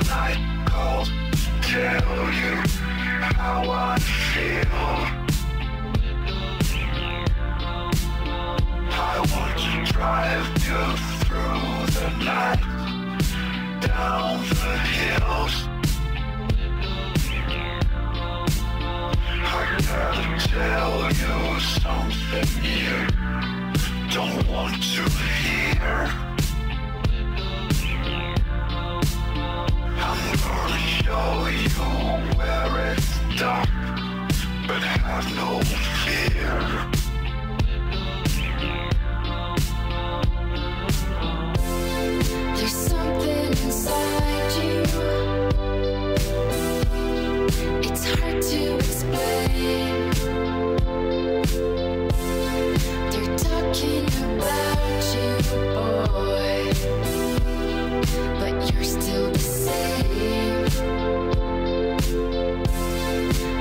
night call to tell you how I feel. I want to drive you through the night, down the hills. I gotta tell you something you don't want to hear. I'm gonna show you where it's dark, but have no fear. There's something inside you. It's hard to explain. They're talking about you, boy, but you're still the same.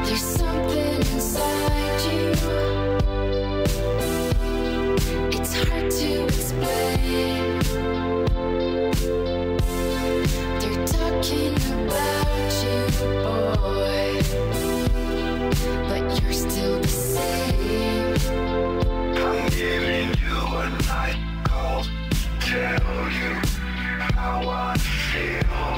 There's something inside you. It's hard to explain. They're talking about you, boy, but you're still the same. I'm giving you a night call to tell you how I feel.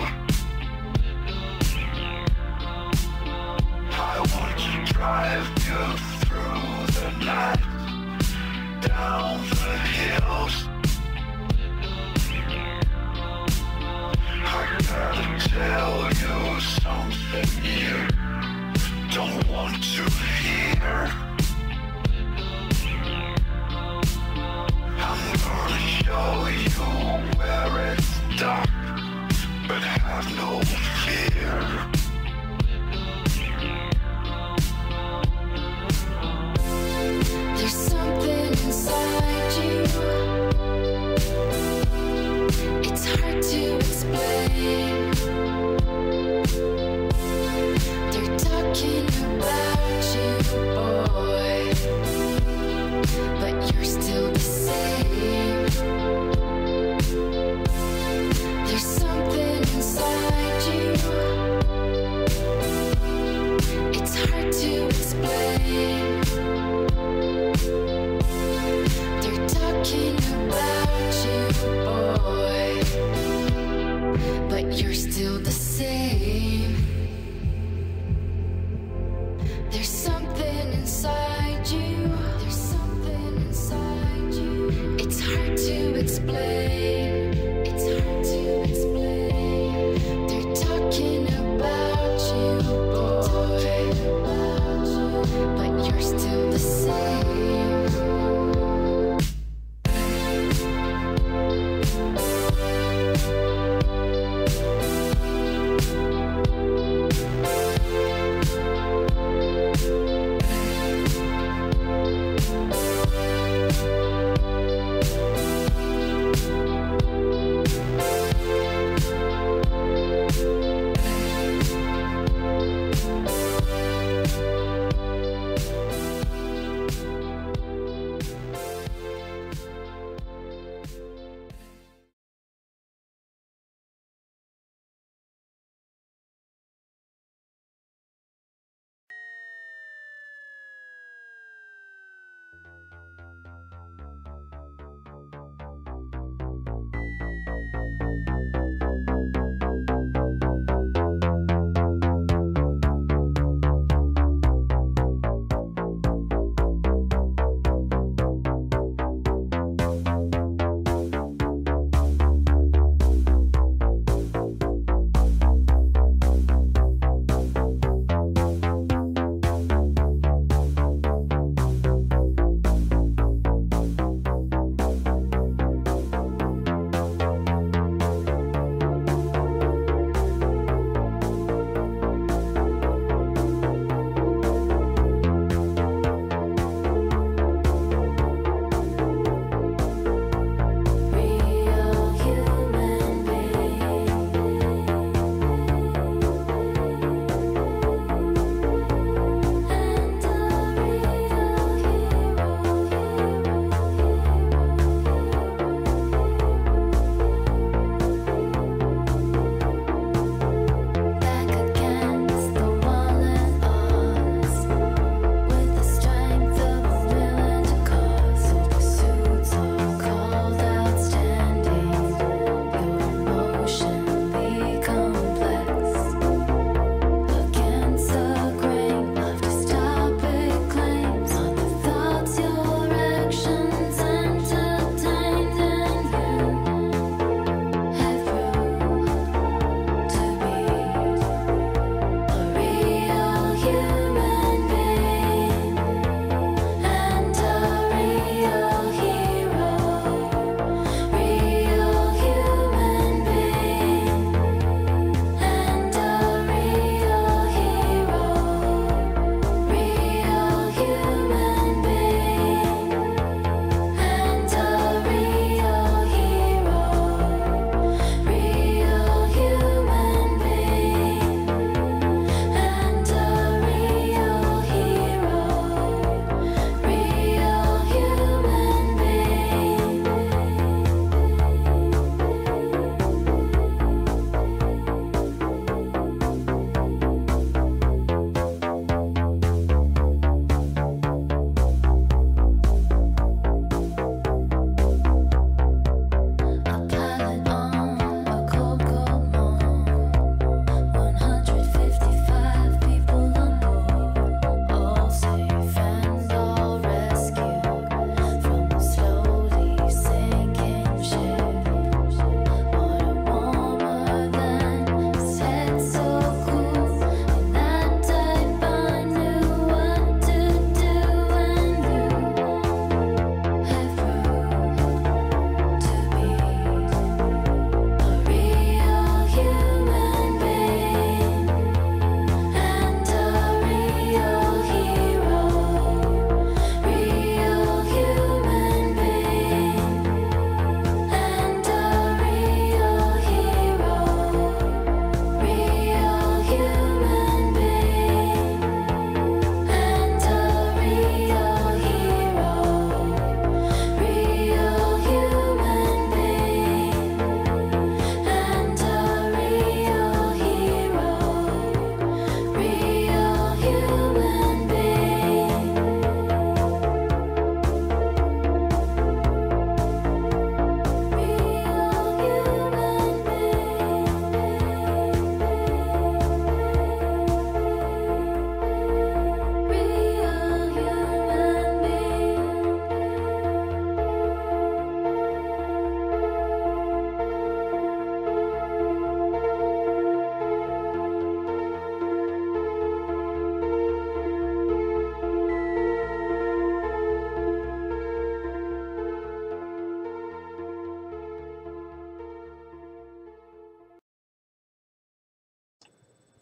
I want to drive you through the night, down the hills. I gotta tell you something you don't want to hear. I'm gonna show you where it's dark, but have no fear. There's something inside you. It's hard to explain. They're talking about you, boy, but you're still the same. There's something inside you. It's hard to explain. They're talking about you, boy, but you're still the same. There's something inside you. There's something inside you. It's hard to explain. It's hard to explain. They're talking about you, boy, but you're still the same.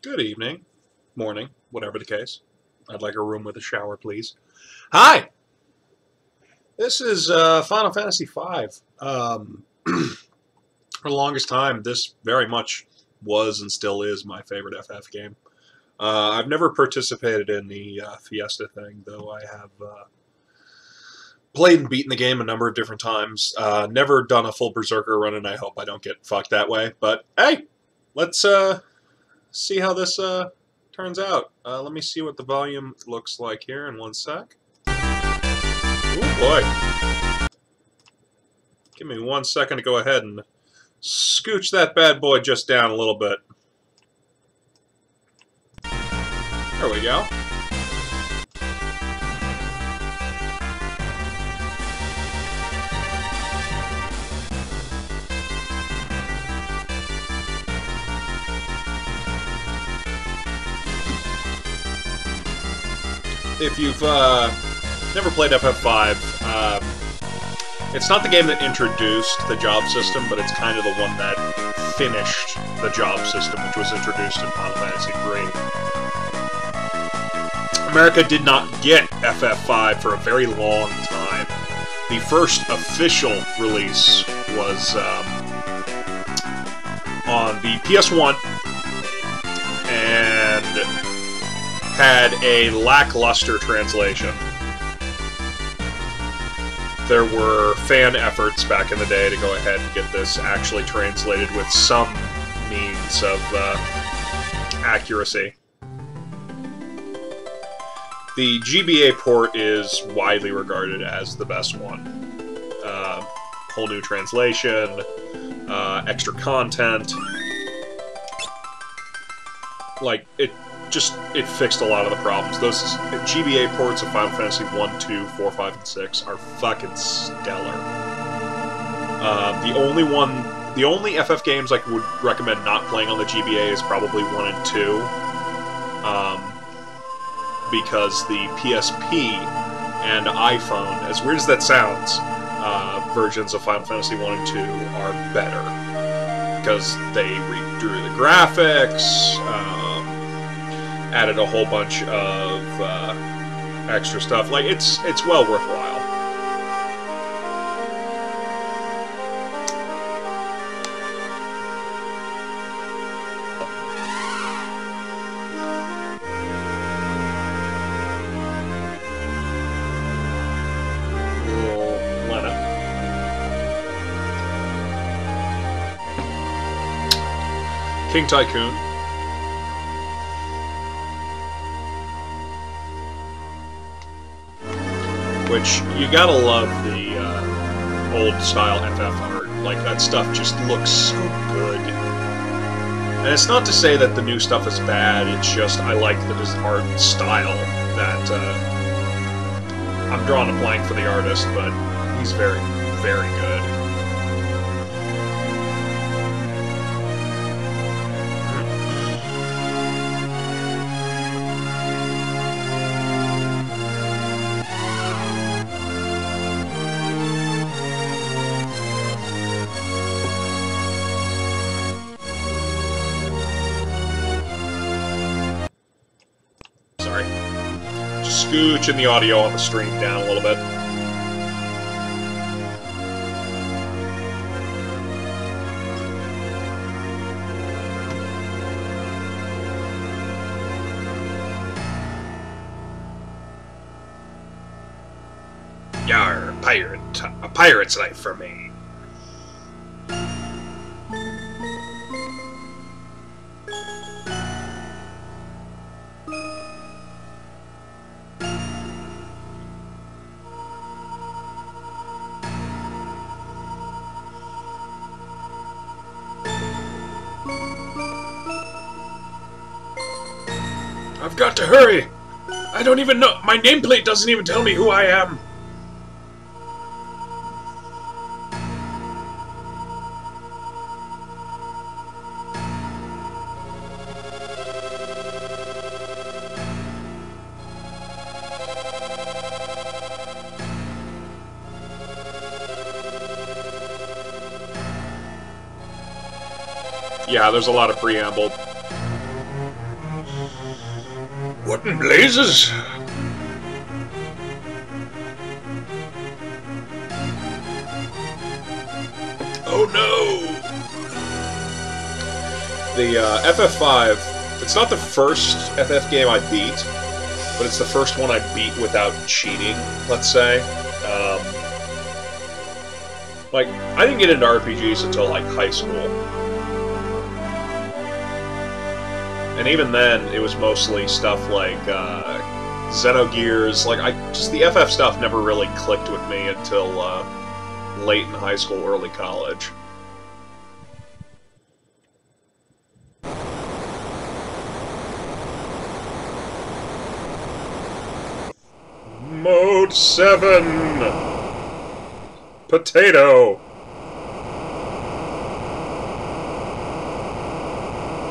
Good evening, morning, whatever the case. I'd like a room with a shower, please. Hi! This is Final Fantasy V. For the longest time, this very much was and still is my favorite FF game. I've never participated in the Fiesta thing, though I have played and beaten the game a number of different times. Never done a full Berserker run, and I hope I don't get fucked that way. But, hey! Let's see how this turns out. Let me see what the volume looks like here in 1 sec. Oh boy. Give me 1 second to go ahead and scooch that bad boy just down a little bit. There we go. If you've never played FF5, it's not the game that introduced the job system, but it's kind of the one that finished the job system, which was introduced in Final Fantasy III. America did not get FF5 for a very long time. The first official release was on the PS1, and had a lackluster translation. There were fan efforts back in the day to go ahead and get this actually translated with some means of accuracy. The GBA port is widely regarded as the best one. Whole new translation, extra content. Like, it fixed a lot of the problems. Those GBA ports of Final Fantasy 1, 2, 4, 5, and 6 are fucking stellar. The only FF games I would recommend not playing on the GBA is probably 1 and 2. Because the PSP and iPhone, as weird as that sounds, versions of Final Fantasy 1 and 2 are better. Because they redrew the graphics, added a whole bunch of extra stuff. Like, it's well worthwhile. Lena. King Tycoon. Which, you gotta love the old-style FF art. Like, that stuff just looks so good. And it's not to say that the new stuff is bad, it's just I like the art style that, I'm drawing a blank for the artist, but he's very, very good. Scooching the audio on the stream down a little bit. Yar, pirate. A pirate's life for me. I've got to hurry! I don't even know. My nameplate doesn't even tell me who I am. Yeah, there's a lot of preamble. What in blazes? Oh no! The FF5, it's not the first FF game I beat, but it's the first one I beat without cheating, let's say. Like, I didn't get into RPGs until, like, high school. And even then, it was mostly stuff like, Xenogears. Like, just the FF stuff never really clicked with me until, late in high school, early college. Mode 7! Potato!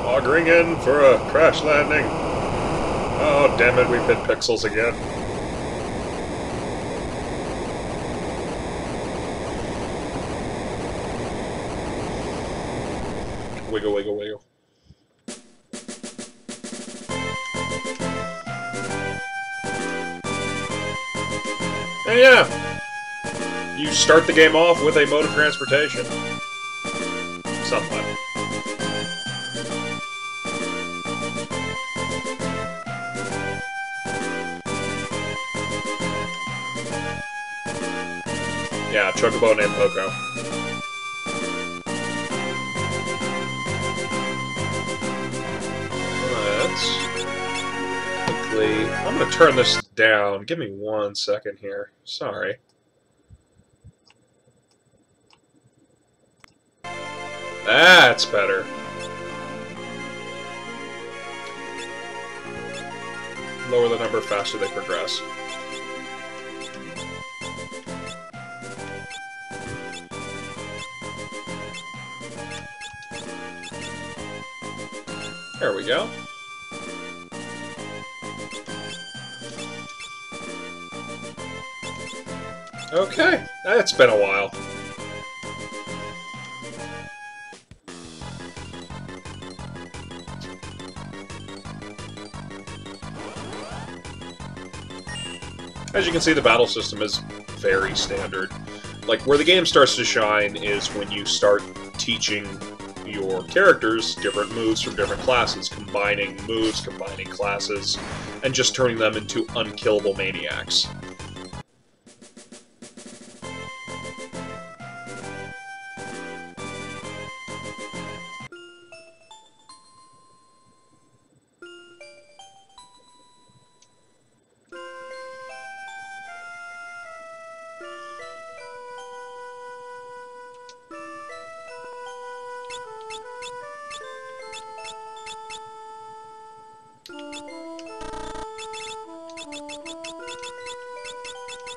Augering in for a crash landing. Oh, damn it, we've hit pixels again. Wiggle, wiggle, wiggle. And yeah, you start the game off with a mode of transportation. Somewhat. Yeah, Chocobo named Poco. I'm gonna turn this down. Give me 1 second here. Sorry. That's better. Lower the number faster they progress. There we go. Okay, it's been a while. As you can see, the battle system is very standard. Like, where the game starts to shine is when you start teaching your characters different moves from different classes, combining moves, combining classes, and just turning them into unkillable maniacs.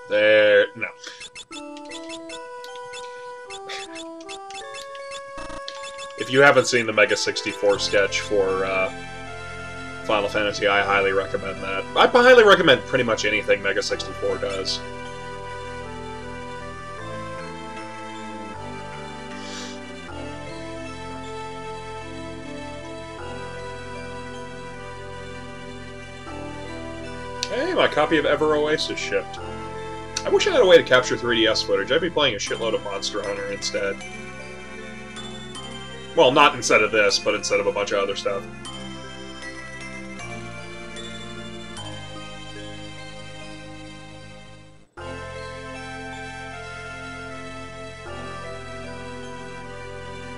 There... no. If you haven't seen the Mega 64 sketch for Final Fantasy, I highly recommend that. I highly recommend pretty much anything Mega 64 does. Hey, my copy of Ever Oasis shipped. I wish I had a way to capture 3DS footage. I'd be playing a shitload of Monster Hunter instead. Well, not instead of this, but instead of a bunch of other stuff.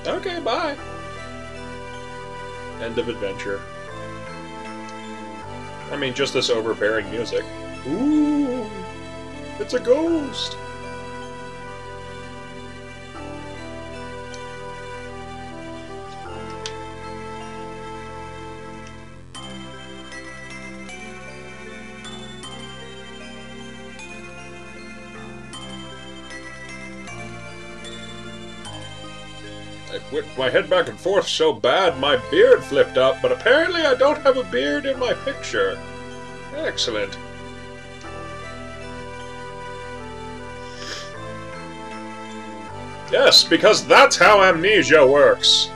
Okay, bye. End of adventure. I mean, just this overbearing music. Ooh, it's a ghost! I whipped my head back and forth so bad my beard flipped up, but apparently I don't have a beard in my picture. Excellent. Yes, because that's how amnesia works.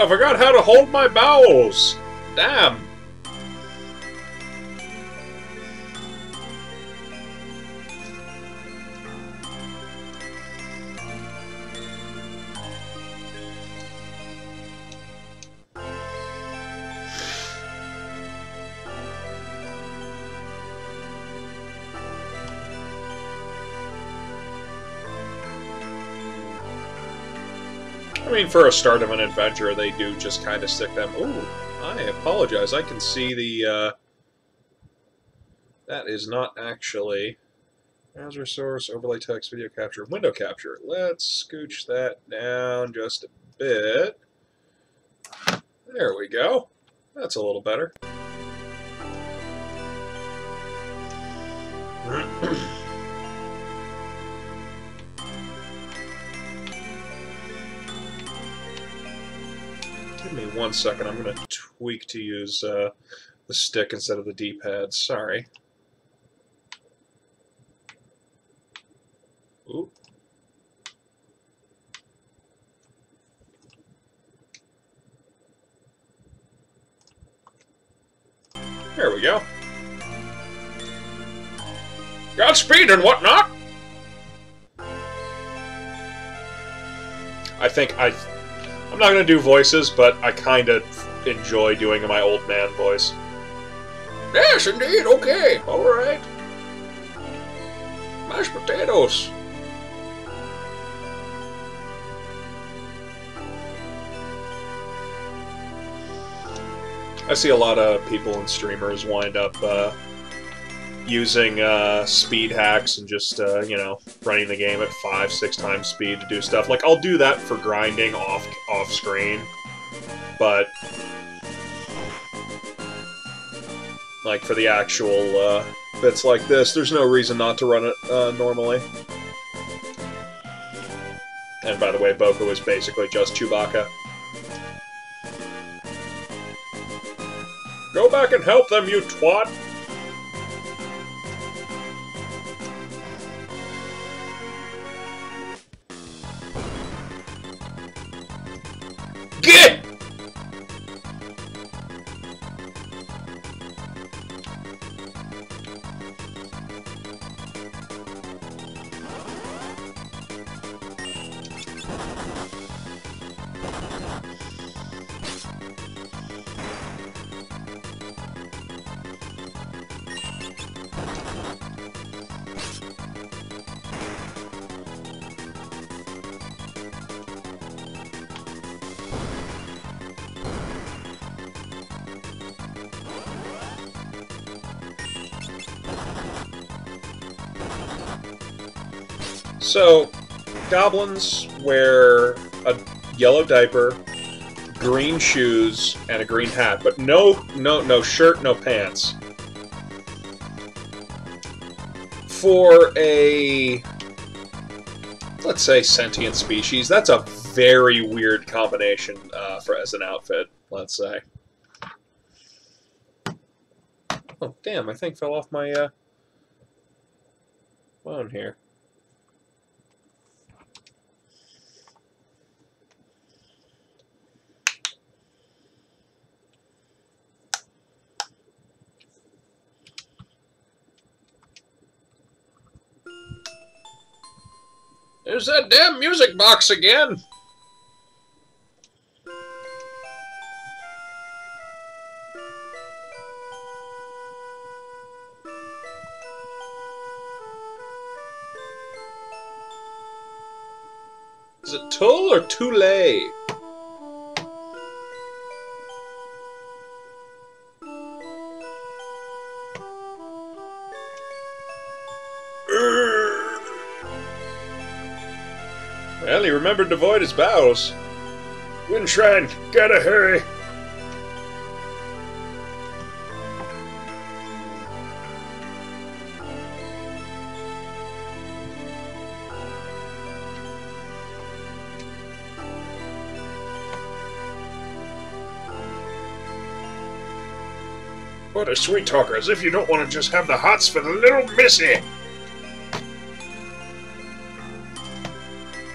I forgot how to hold my bowels. Damn. I mean, for a start of an adventure, they do just kind of stick them... Ooh, I apologize. I can see the, That is not actually... Browser source, overlay text, video capture, window capture. Let's scooch that down just a bit. There we go. That's a little better. Give me 1 second. I'm going to tweak to use the stick instead of the D-pad. Sorry. Ooh. There we go. Godspeed and whatnot! I'm not going to do voices, but I kind of enjoy doing my old man voice. Yes, indeed, okay, alright. Mashed potatoes. I see a lot of people and streamers wind up using speed hacks and just, you know, running the game at 5-6 times speed to do stuff. Like, I'll do that for grinding off screen, but like for the actual bits like this, there's no reason not to run it normally. And by the way, Boku is basically just Chewbacca. Go back and help them, you twat! Get! So, goblins wear a yellow diaper, green shoes, and a green hat, but no shirt, no pants. For a, let's say, sentient species, that's a very weird combination as an outfit, let's say. Oh, damn, I think fell off my phone here. There's that damn music box again! Is it Tull or Tule? Well, he remembered to avoid his bowels. Windshrine, gotta hurry. What a sweet talker, as if you don't want to just have the hots for the little missy.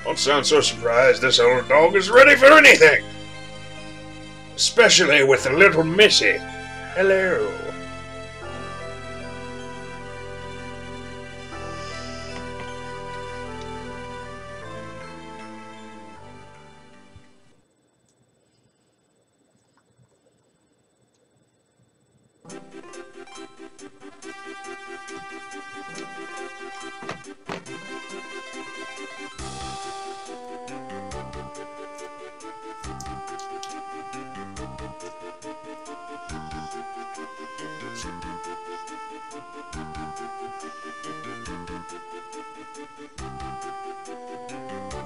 Don't sound so surprised. This old dog is ready for anything. Especially with the little Missy. Hello.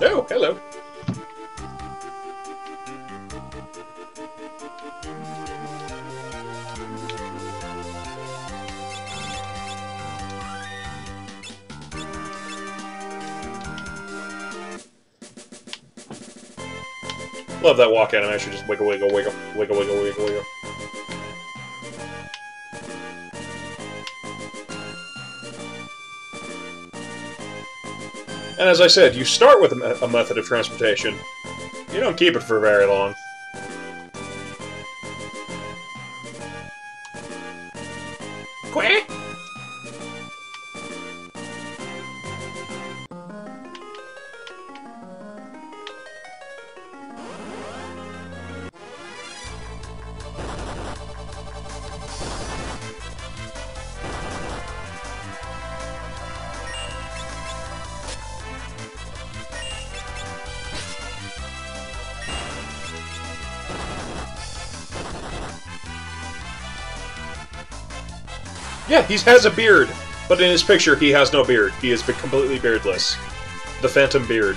Oh, hello. Love that walk animation, just wiggle, wiggle, wiggle, wiggle, wiggle, wiggle, wiggle. And as I said, you start with a method of transportation. You don't keep it for very long. Quack! Yeah, he has a beard, but in his picture he has no beard. He is completely beardless. The Phantom Beard.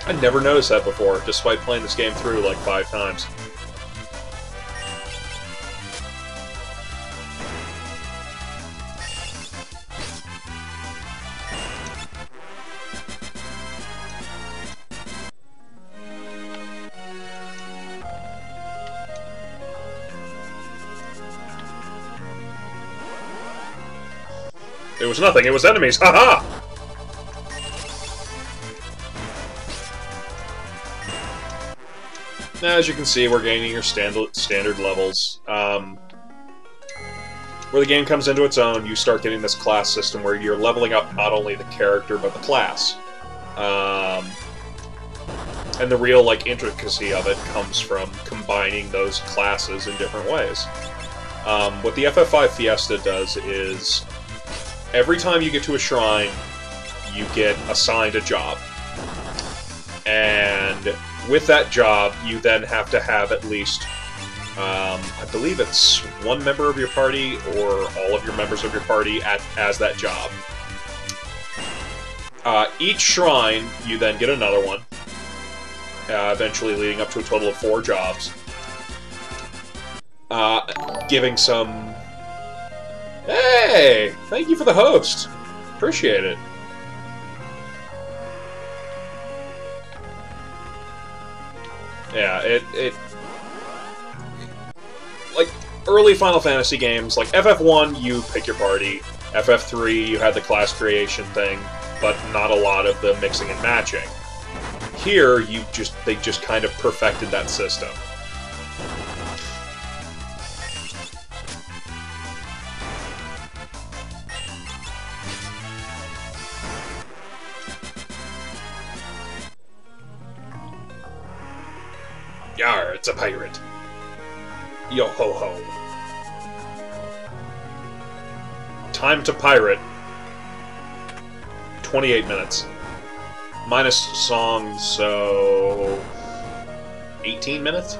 I never noticed that before, despite playing this game through like 5 times. It was nothing, it was enemies, haha! Now, as you can see, we're gaining your standard levels. Where the game comes into its own, you start getting this class system where you're leveling up not only the character, but the class. And the real, like, intricacy of it comes from combining those classes in different ways. What the FF5 Fiesta does is, every time you get to a shrine, you get assigned a job. And with that job, you then have to have at least, I believe it's one member of your party or all of your members of your party as that job. Each shrine, you then get another one, eventually leading up to a total of 4 jobs. Giving some... Hey! Thank you for the host! Appreciate it. Yeah, it like, early Final Fantasy games, like FF1, you pick your party. FF3, you had the class creation thing, but not a lot of the mixing and matching. Here, they just kind of perfected that system. Yar, it's a pirate. Yo ho ho. Time to pirate. 28 minutes. Minus songs, so... 18 minutes?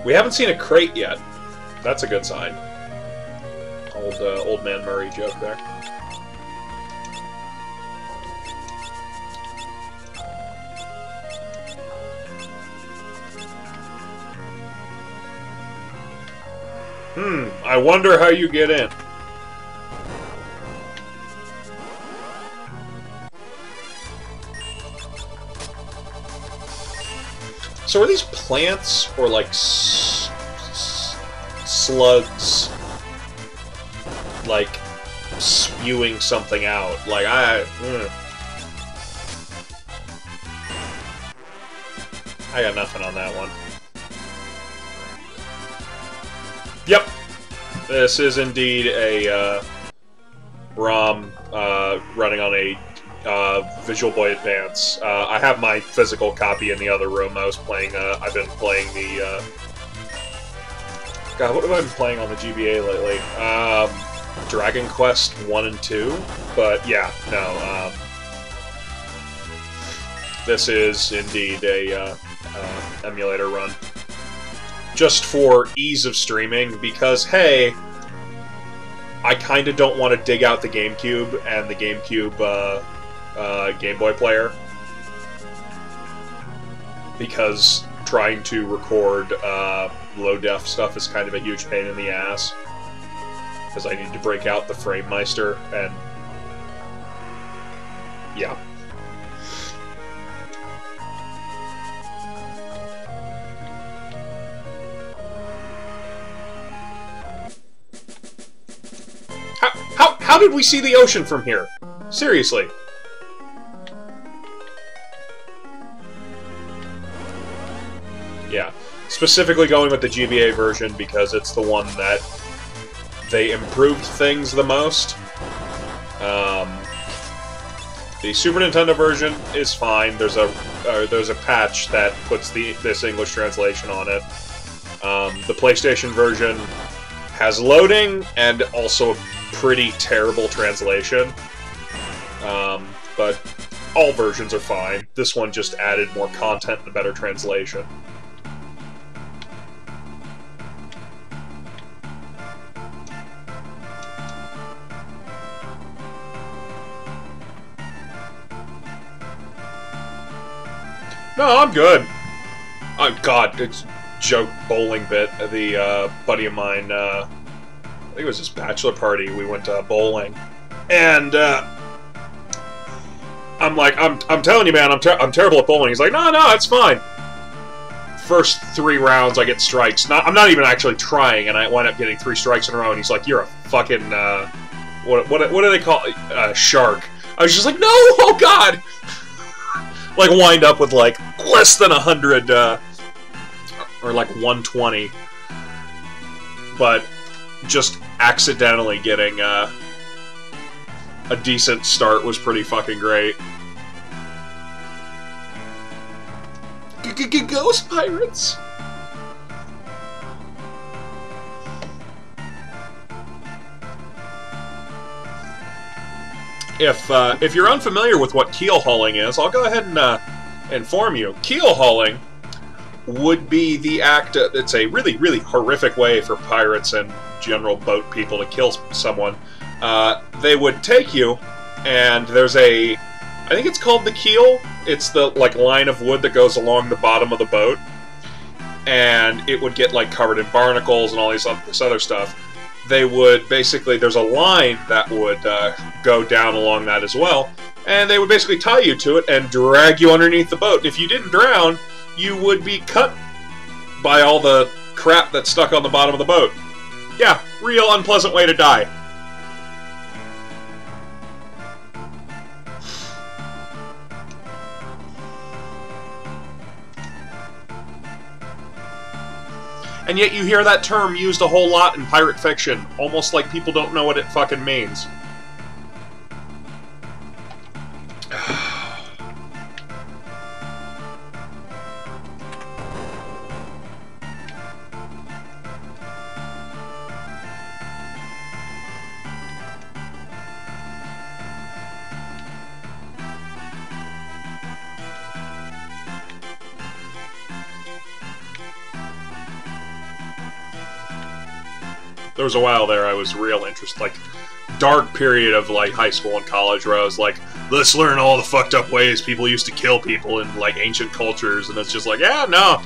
We haven't seen a crate yet. That's a good sign. Old man Murray joke there. I wonder how you get in. So are these plants or like slugs, like, spewing something out. Like, I got nothing on that one. Yep. This is indeed a ROM running on a Visual Boy Advance. I have my physical copy in the other room. I've been playing the, God, what have I been playing on the GBA lately? Dragon Quest 1 and 2? But, yeah, no, this is indeed a emulator run. Just for ease of streaming, because, hey, I kinda don't want to dig out the GameCube and the GameCube, Game Boy player. Because trying to record, low-def stuff is kind of a huge pain in the ass. Because I need to break out the FrameMeister, and... yeah. How did we see the ocean from here? Seriously. Yeah. Specifically going with the GBA version because it's the one that they improved things the most. The Super Nintendo version is fine. There's a patch that puts this English translation on it. The PlayStation version has loading and also a pretty terrible translation. But all versions are fine. This one just added more content and a better translation. No, I'm good. Oh, God, it's joke bowling bit. The buddy of mine, I think it was his bachelor party, we went bowling. And, I'm like, I'm telling you, man, I'm terrible at bowling. He's like, no, it's fine. First 3 rounds, I get strikes. I'm not even actually trying, and I wind up getting 3 strikes in a row, and he's like, you're a fucking, what do they call it? Shark. I was just like, no, oh God! Like, wind up with, like, less than 100, or like 120. But just accidentally getting, a decent start was pretty fucking great. Ghost Pirates! If you're unfamiliar with what keel hauling is, I'll go ahead and inform you. Keel hauling would be the act. It's a really, really horrific way for pirates and general boat people to kill someone. They would take you, and there's I think it's called the keel. It's the line of wood that goes along the bottom of the boat, and it would get covered in barnacles and all this other stuff. They would basically, there's a line that would go down along that as well, and they would basically tie you to it and drag you underneath the boat. If you didn't drown, you would be cut by all the crap that's stuck on the bottom of the boat. Yeah, real unpleasant way to die. And yet you hear that term used a whole lot in pirate fiction, almost like people don't know what it fucking means. There was a while there I was real interested, dark period of high school and college where I was like, let's learn all the fucked up ways people used to kill people in ancient cultures, and it's just yeah, no,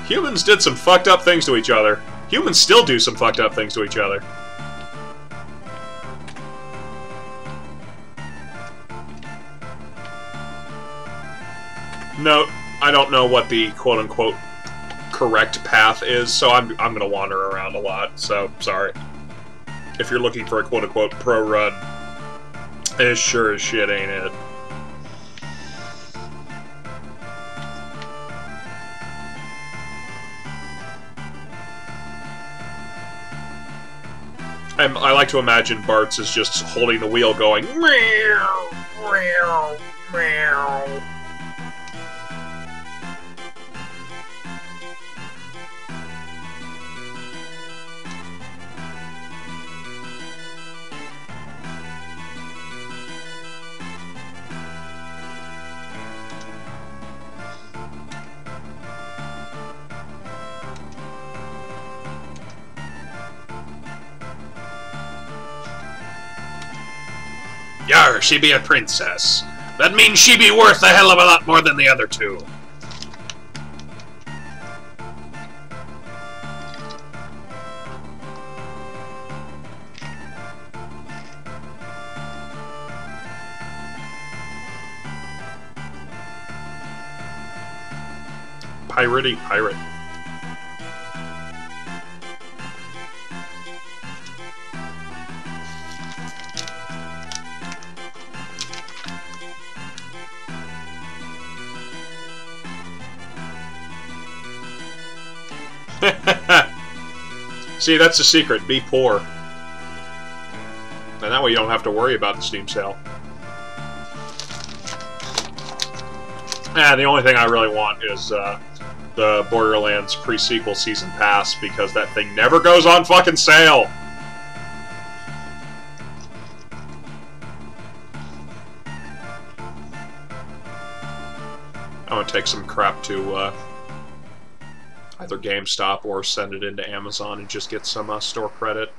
humans did some fucked up things to each other. Humans still do some fucked up things to each other. Note, I don't know what the quote-unquote correct path is, so I'm gonna wander around a lot, so sorry. If you're looking for a quote-unquote pro run, it sure as shit ain't it. I like to imagine Bart's is just holding the wheel going meow, meow, meow. Yar, she be a princess. That means she be worth a hell of a lot more than the other two. Piratey pirate. See, that's the secret. Be poor. And that way you don't have to worry about the Steam sale. And the only thing I really want is the Borderlands pre-sequel season pass, because that thing never goes on fucking sale! I'm gonna take some crap to either GameStop or send it into Amazon and just get some store credit.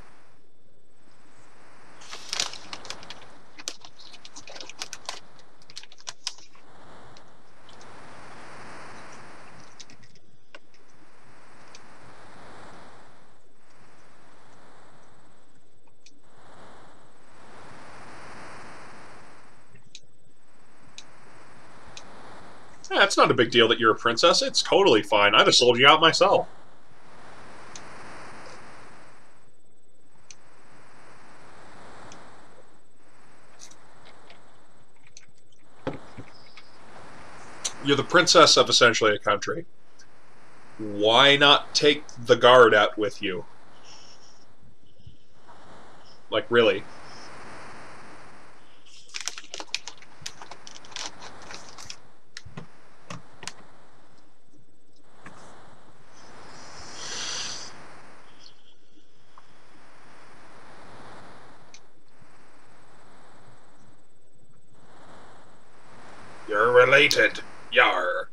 Yeah, it's not a big deal that you're a princess. It's totally fine. I'd have sold you out myself. You're the princess of essentially a country. Why not take the guard out with you? Like, really? You're related. Yar.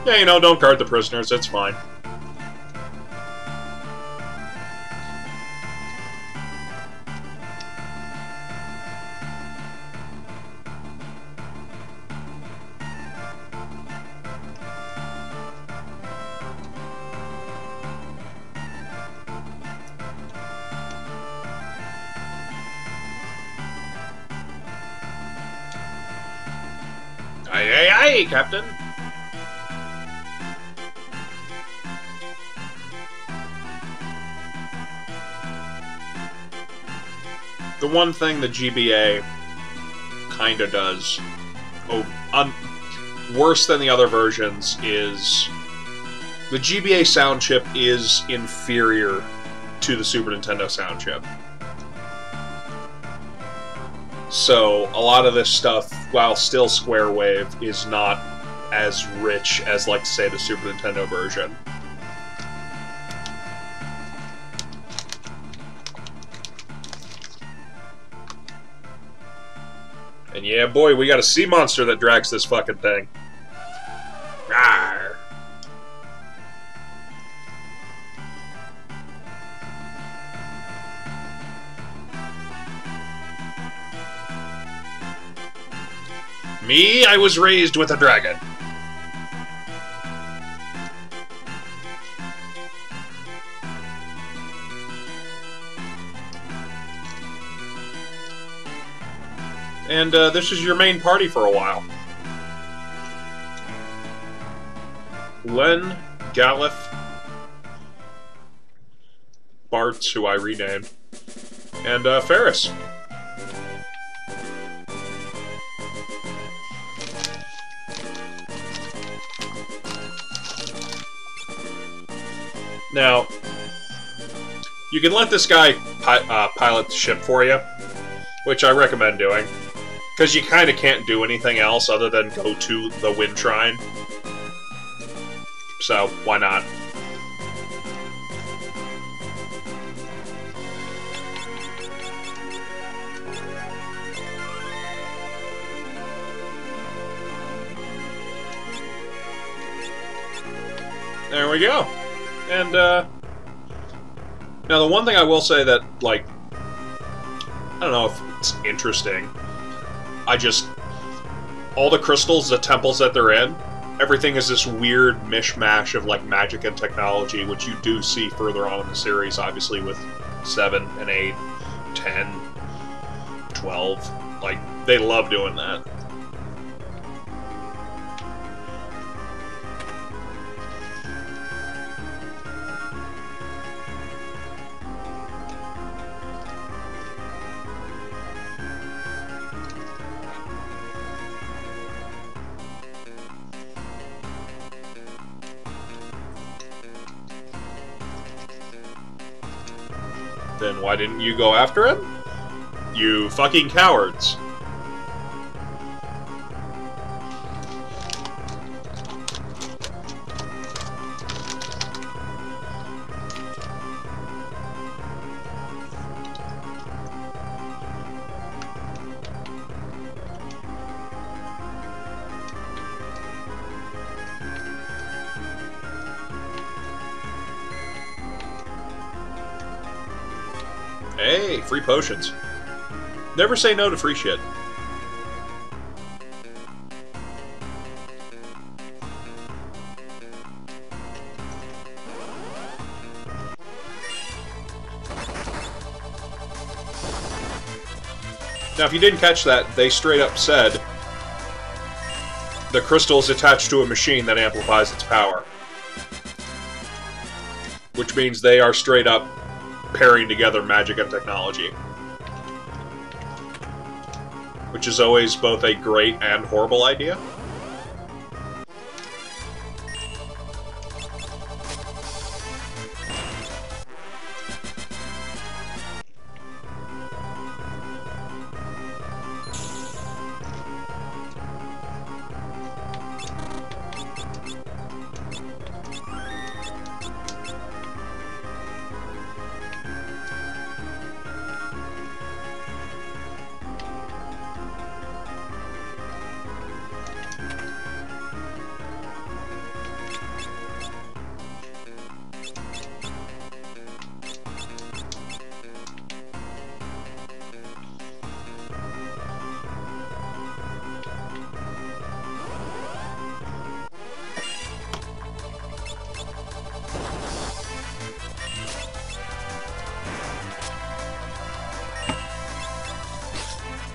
Yeah, you know, don't guard the prisoners, it's fine. Aye, aye, aye, Captain! The one thing the GBA kinda does, worse than the other versions, is the GBA sound chip is inferior to the Super Nintendo sound chip. So, a lot of this stuff, while still Square Wave, is not as rich as, like, say, the Super Nintendo version. And yeah, boy, we got a sea monster that drags this fucking thing. Rawr. Me, I was raised with a dragon. And this is your main party for a while. Len, Galif, Bart, who I renamed, and Ferris. Now, you can let this guy pilot the ship for you, which I recommend doing, because you kind of can't do anything else other than go to the Wind Shrine. So, why not? There we go. And, now the one thing I will say that, like, I don't know if it's interesting, all the crystals, the temples that they're in, everything is this weird mishmash of, like, magic and technology, which you do see further on in the series, obviously, with 7 and 8, 10, 12. Like, they love doing that. Then why didn't you go after him? You fucking cowards. Hey, free potions. Never say no to free shit. Now, if you didn't catch that, they straight up said the crystal is attached to a machine that amplifies its power. Which means they are straight up pairing together magic and technology. Which is always both a great and horrible idea.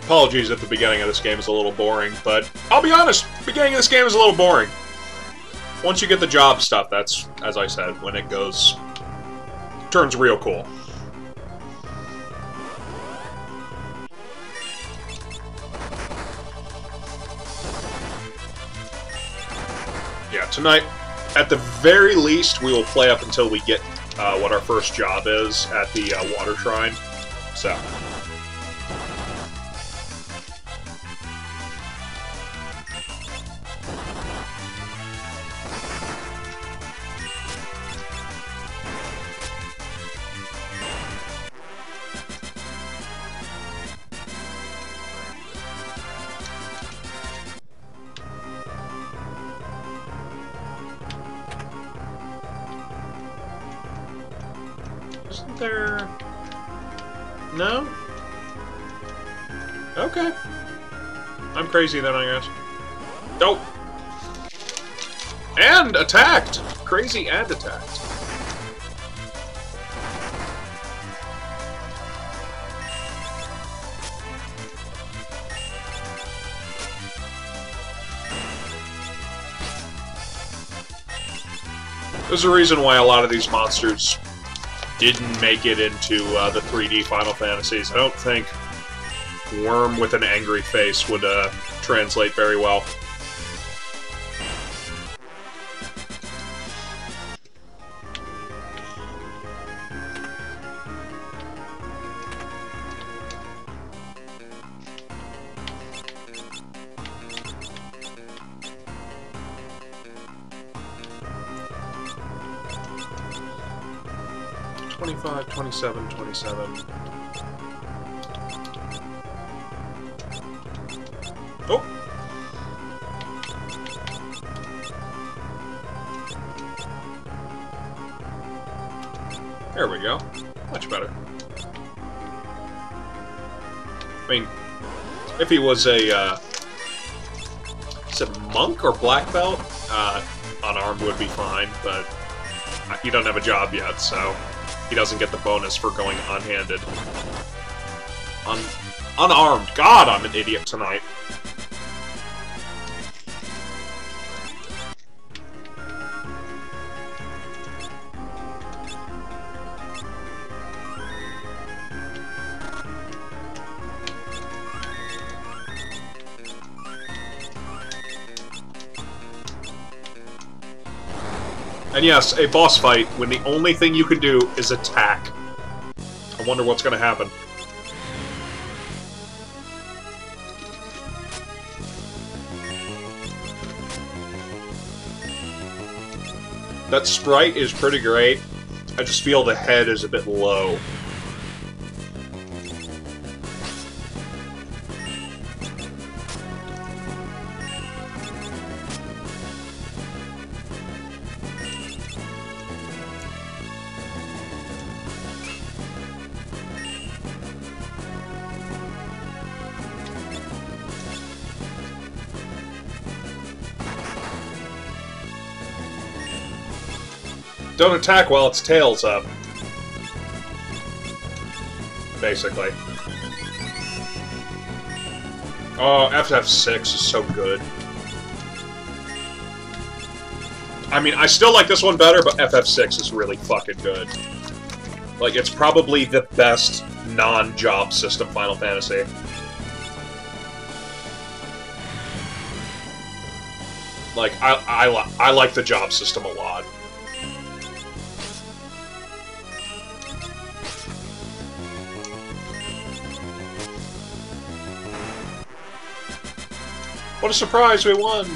Apologies if the beginning of this game is a little boring, but I'll be honest, the beginning of this game is a little boring. Once you get the job stuff, that's, as I said, when it turns real cool. Yeah, tonight, at the very least, we will play up until we get what our first job is at the Water Shrine. So. Isn't there... No? Okay. I'm crazy then, I guess. Nope. And attacked! Crazy and attacked. There's a reason why a lot of these monsters didn't make it into the 3D Final Fantasies. I don't think Worm with an angry face would translate very well. $25, $27, $27. Oh! There we go. Much better. I mean, if he was a, is it monk or black belt? Unarmed would be fine, but he doesn't have a job yet, so he doesn't get the bonus for going unhanded. Unarmed. God, I'm an idiot tonight. And yes, a boss fight when the only thing you can do is attack. I wonder what's going to happen. That sprite is pretty great. I just feel the head is a bit low. Don't attack while its tail's up. Basically. Oh, FF6 is so good. I mean, I still like this one better, but FF6 is really fucking good. Like, it's probably the best non-job system Final Fantasy. Like, I like the job system a lot. What a surprise, we won!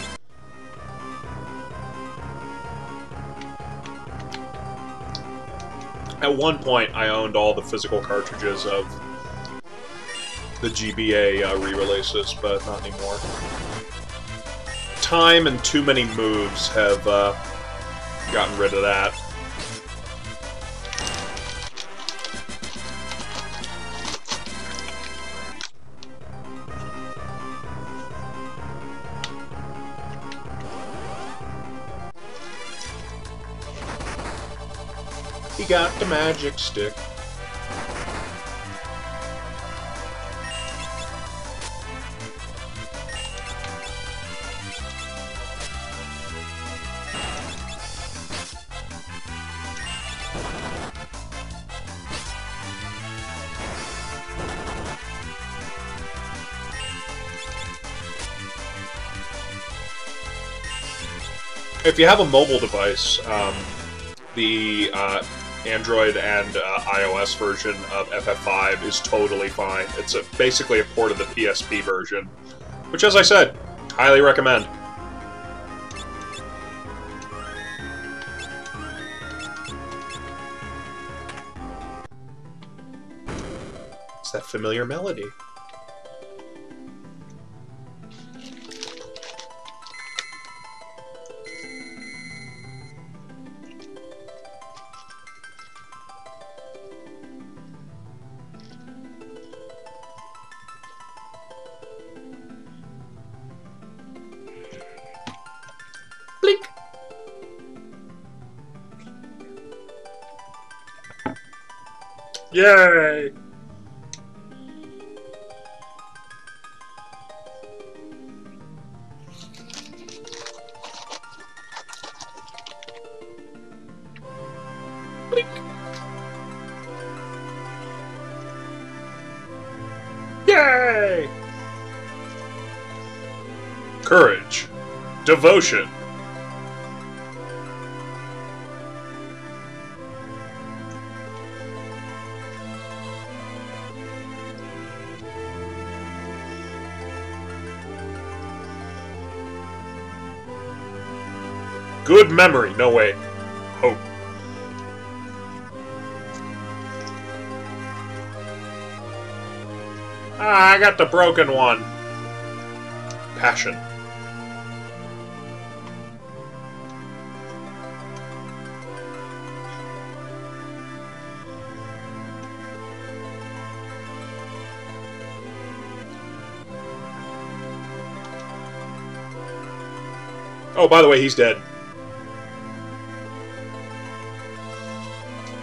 At one point, I owned all the physical cartridges of the GBA re-releases, but not anymore. Time and too many moves have gotten rid of that. He got the magic stick. If you have a mobile device, the Android and iOS version of FF5 is totally fine. It's basically a port of the PSP version, which, as I said, highly recommend. It's that familiar melody. Yay! Blink. Yay! Courage. Devotion. Good memory. No, wait. Hope. Ah, I got the broken one. Passion. Oh, by the way, he's dead.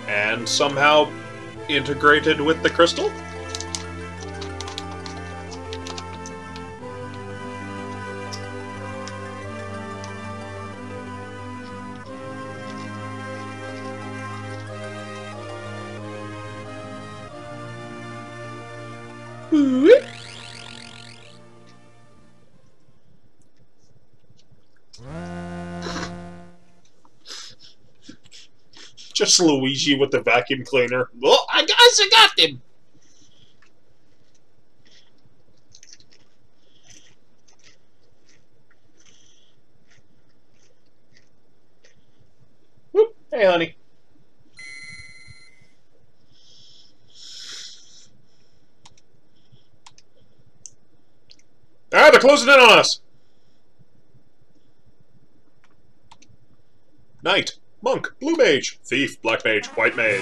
And somehow integrated with the crystal? Just Luigi with the vacuum cleaner. Oh, I got him! Whoop. Hey, honey. Ah, they're closing in on us! Knight. Monk, blue mage, thief, black mage, white mage.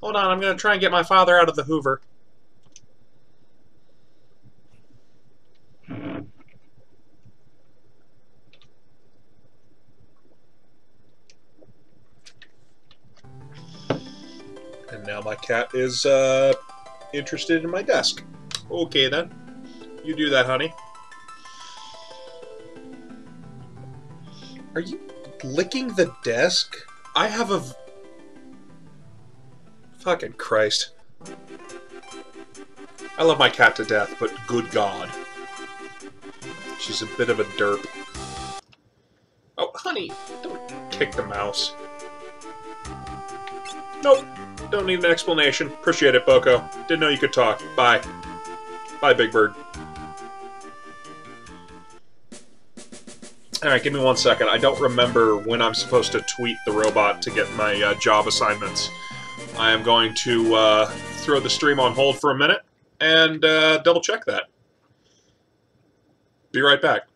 Hold on, I'm gonna try and get my father out of the Hoover. And now my cat is, interested in my desk. Okay, then. You do that, honey. Are you licking the desk? I have a... Fucking Christ. I love my cat to death, but good God. She's a bit of a derp. Oh, honey, don't kick the mouse. Nope. Don't need an explanation. Appreciate it, Boko. Didn't know you could talk. Bye. Bye, Big Bird. Alright, give me 1 second. I don't remember when I'm supposed to tweet the robot to get my job assignments. I am going to throw the stream on hold for a minute and double check that. Be right back.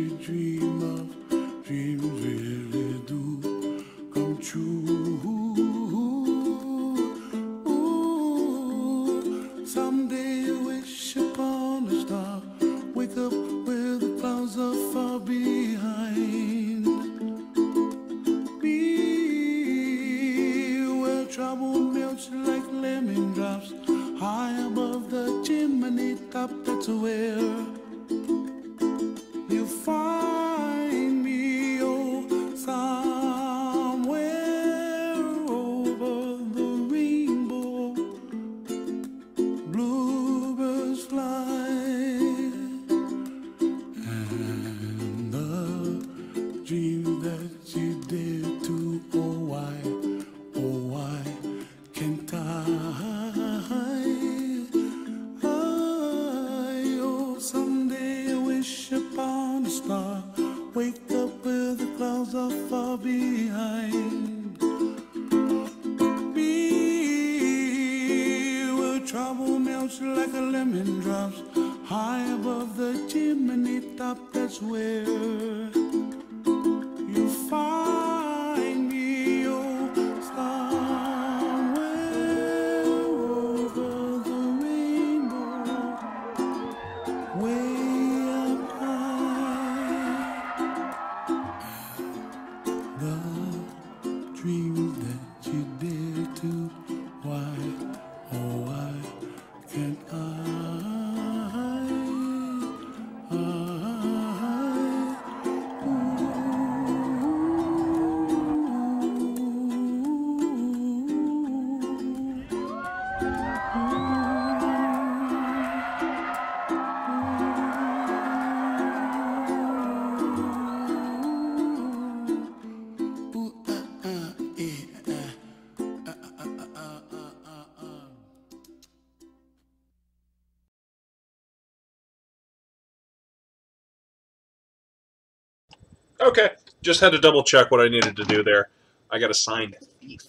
we dream of, dreams really do come true. Ooh, someday wish upon a star, wake up where the clouds are far behind me, where trouble melts like lemon drops high above the chimney top. That's where you find me, oh, somewhere over the rainbow. Bluebirds fly, and the dream that you dare to, oh why can't I? Someday I wish upon a star, wake up where the clouds are far behind me, where trouble melts like a lemon drops high above the chimney top. That's where you find me, oh, somewhere over the rainbow, way up high. The dreams that you dare to, why, oh why can't I? Okay, just had to double check what I needed to do there. I got assigned thief.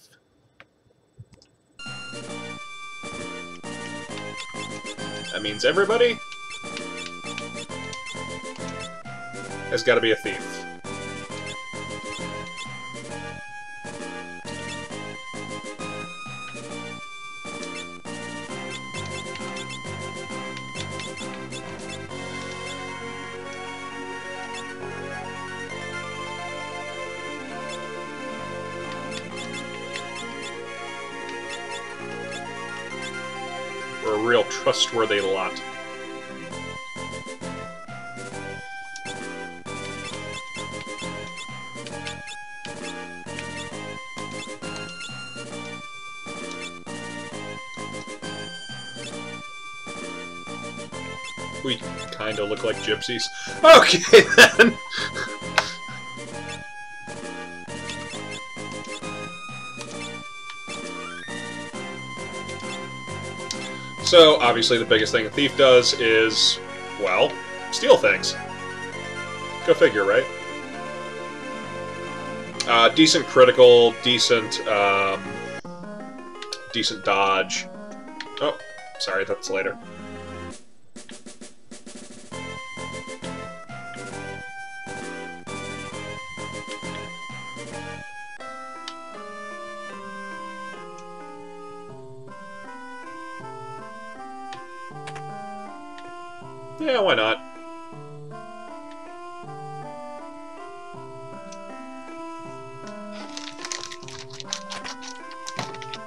That means everybody has got to be a thief. We're a real trustworthy lot. We kind of look like gypsies. Okay, then! So, obviously the biggest thing a thief does is, well, steal things. Go figure, right? Decent critical, decent dodge. Oh, sorry, that's later. Yeah, why not?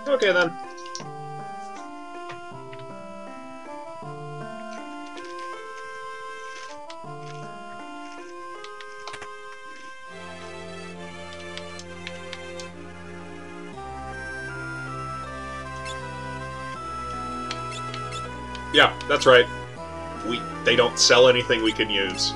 Okay, then. Yeah, that's right. They don't sell anything we can use.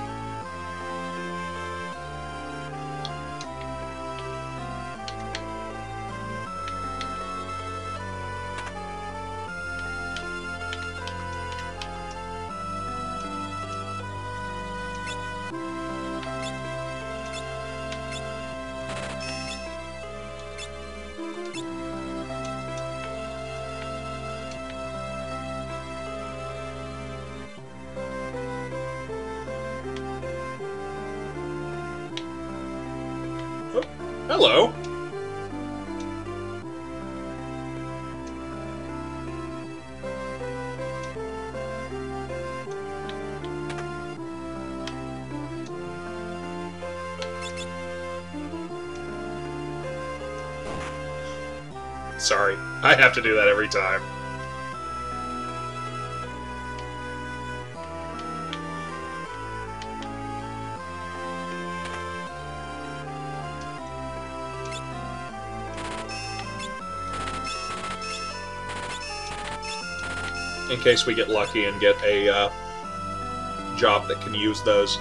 Oh, hello. Sorry, I have to do that every time. In case we get lucky and get a job that can use those.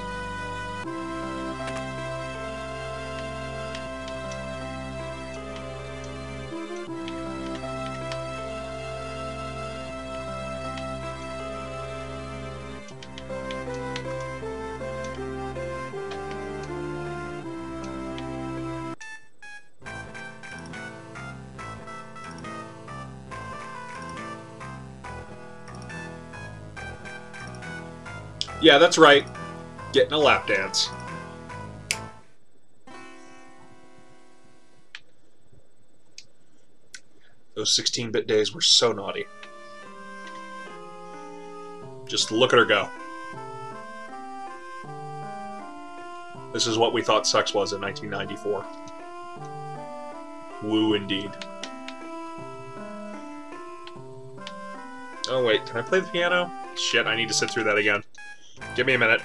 Yeah, that's right. Getting a lap dance. Those 16-bit days were so naughty. Just look at her go. This is what we thought sex was in 1994. Woo, indeed. Oh, wait, can I play the piano? Shit, I need to sit through that again. Give me a minute.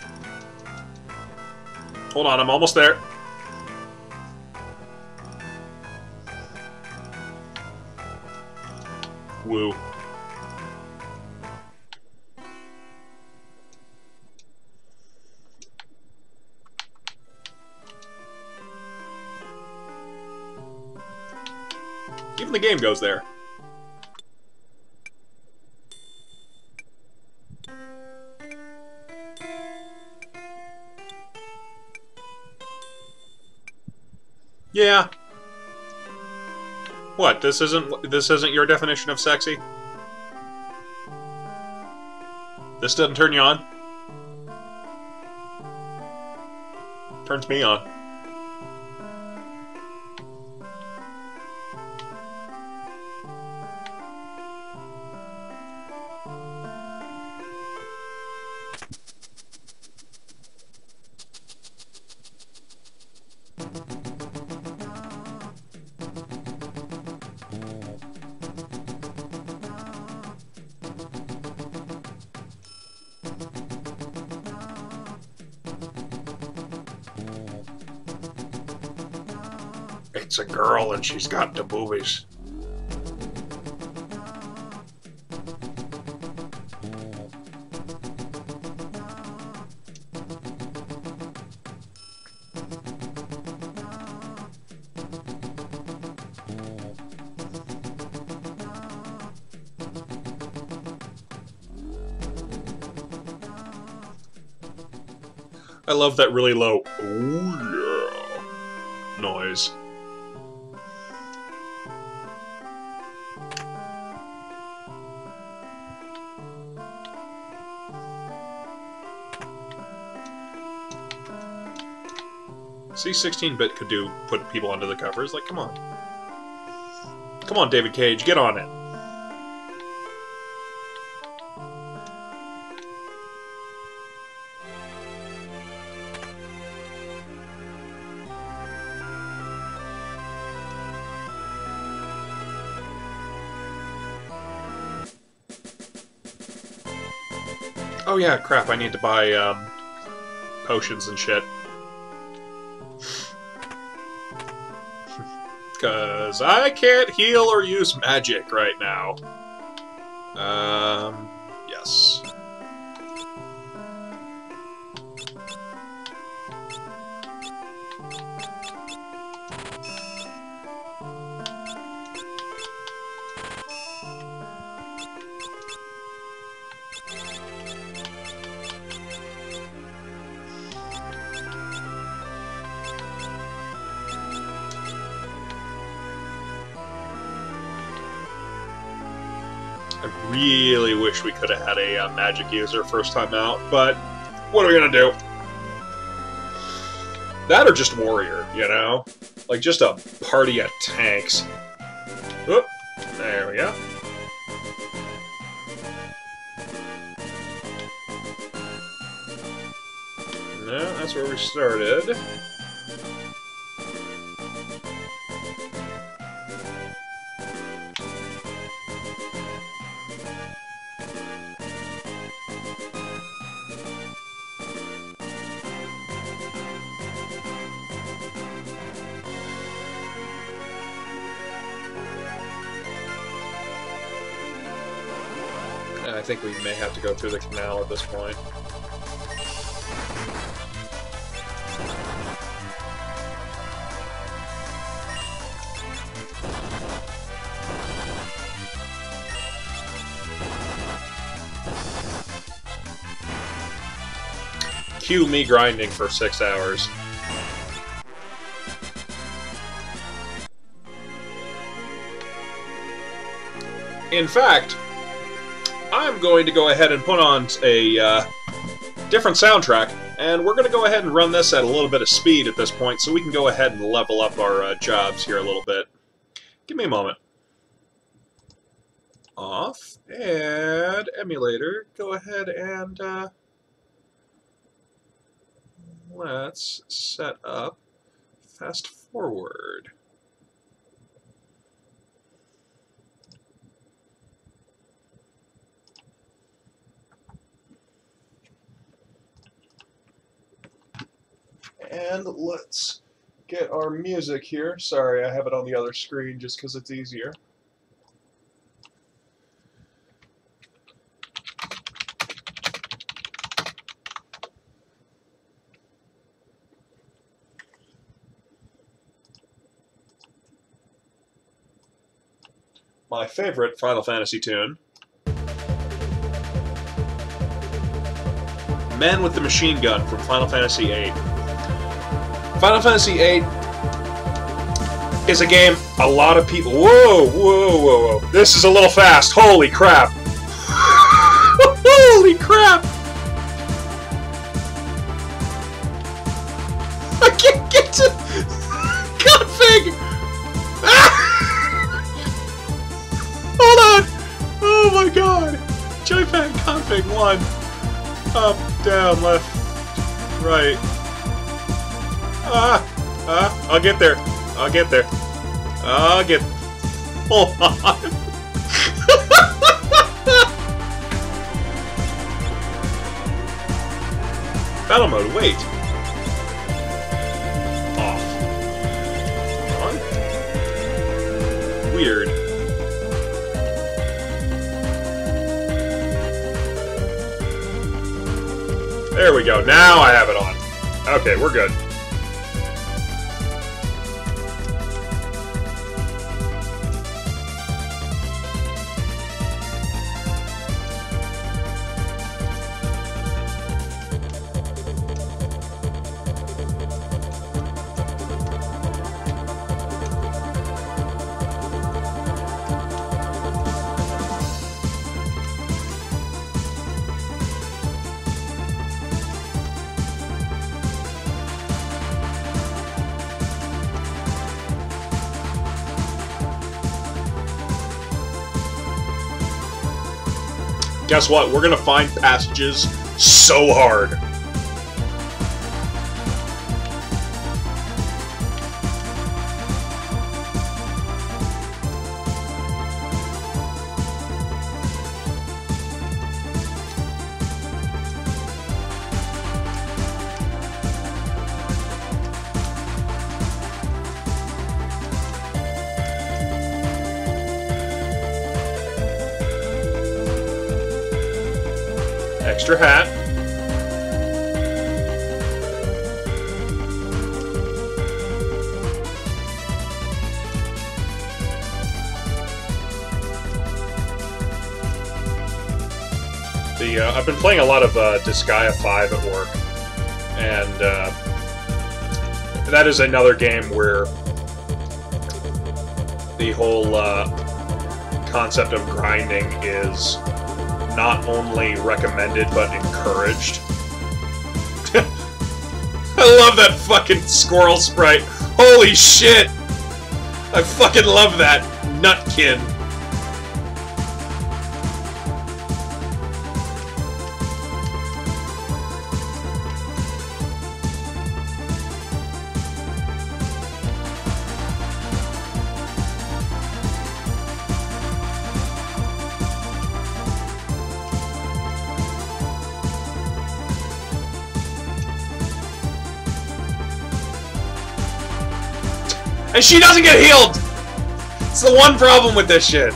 Hold on, I'm almost there. Woo. Even the game goes there. Yeah. What? This isn't your definition of sexy? This doesn't turn you on? Turns me on. It's a girl and she's got the boobies. I love that really low "ooh yeah" noise. See, 16-bit could put people under the covers. Like, come on. Come on, David Cage, get on it. Oh yeah, crap, I need to buy, potions and shit. Because I can't heal or use magic right now. Yes. I really wish we could have had a magic user first time out, but what are we gonna do? That or just warrior, you know? Like, just a party of tanks. Oop, there we go. No, that's where we started. I think we may have to go through the canal at this point. Cue me grinding for 6 hours. In fact, I'm going to go ahead and put on a different soundtrack, and we're going to go ahead and run this at a little bit of speed at this point, so we can go ahead and level up our jobs here a little bit. Give me a moment. Off, and emulator, go ahead and let's set up fast forward. And let's get our music here. Sorry, I have it on the other screen just because it's easier. My favorite Final Fantasy tune. Men with the Machine Gun from Final Fantasy VIII. Final Fantasy VIII is a game a lot of people... Whoa, whoa, whoa, whoa. This is a little fast. Holy crap. Holy crap. I can't get to... config. Hold on. Oh my god. Joypad config 1. Up, down, left, right. I'll get there. I'll get there. I'll get... Hold on. Battle mode, wait. Off. On. Weird. There we go. Now I have it on. Okay, we're good. Guess what? We're gonna find passages so hard. Extra hat. I've been playing a lot of Disgaea 5 at work, and that is another game where the whole concept of grinding is not only recommended, but encouraged. I love that fucking squirrel sprite. Holy shit! I fucking love that nutkin. And she doesn't get healed! It's the one problem with this shit.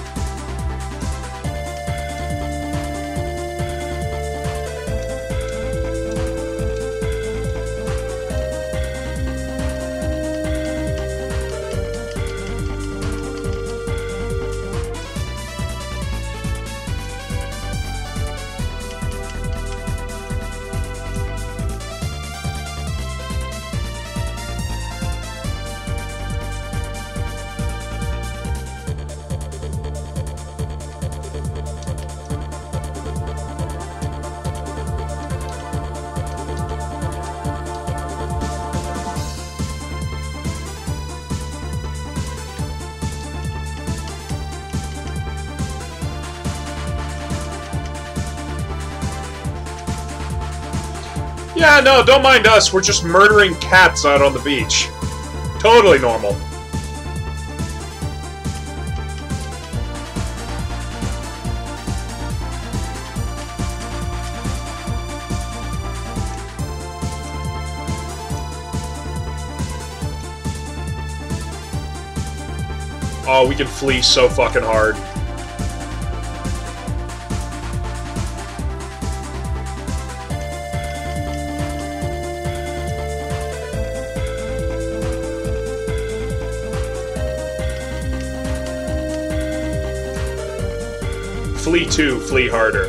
Yeah, no, don't mind us. We're just murdering cats out on the beach. Totally normal. Oh, we can flee so fucking hard. Flee 2, flee harder.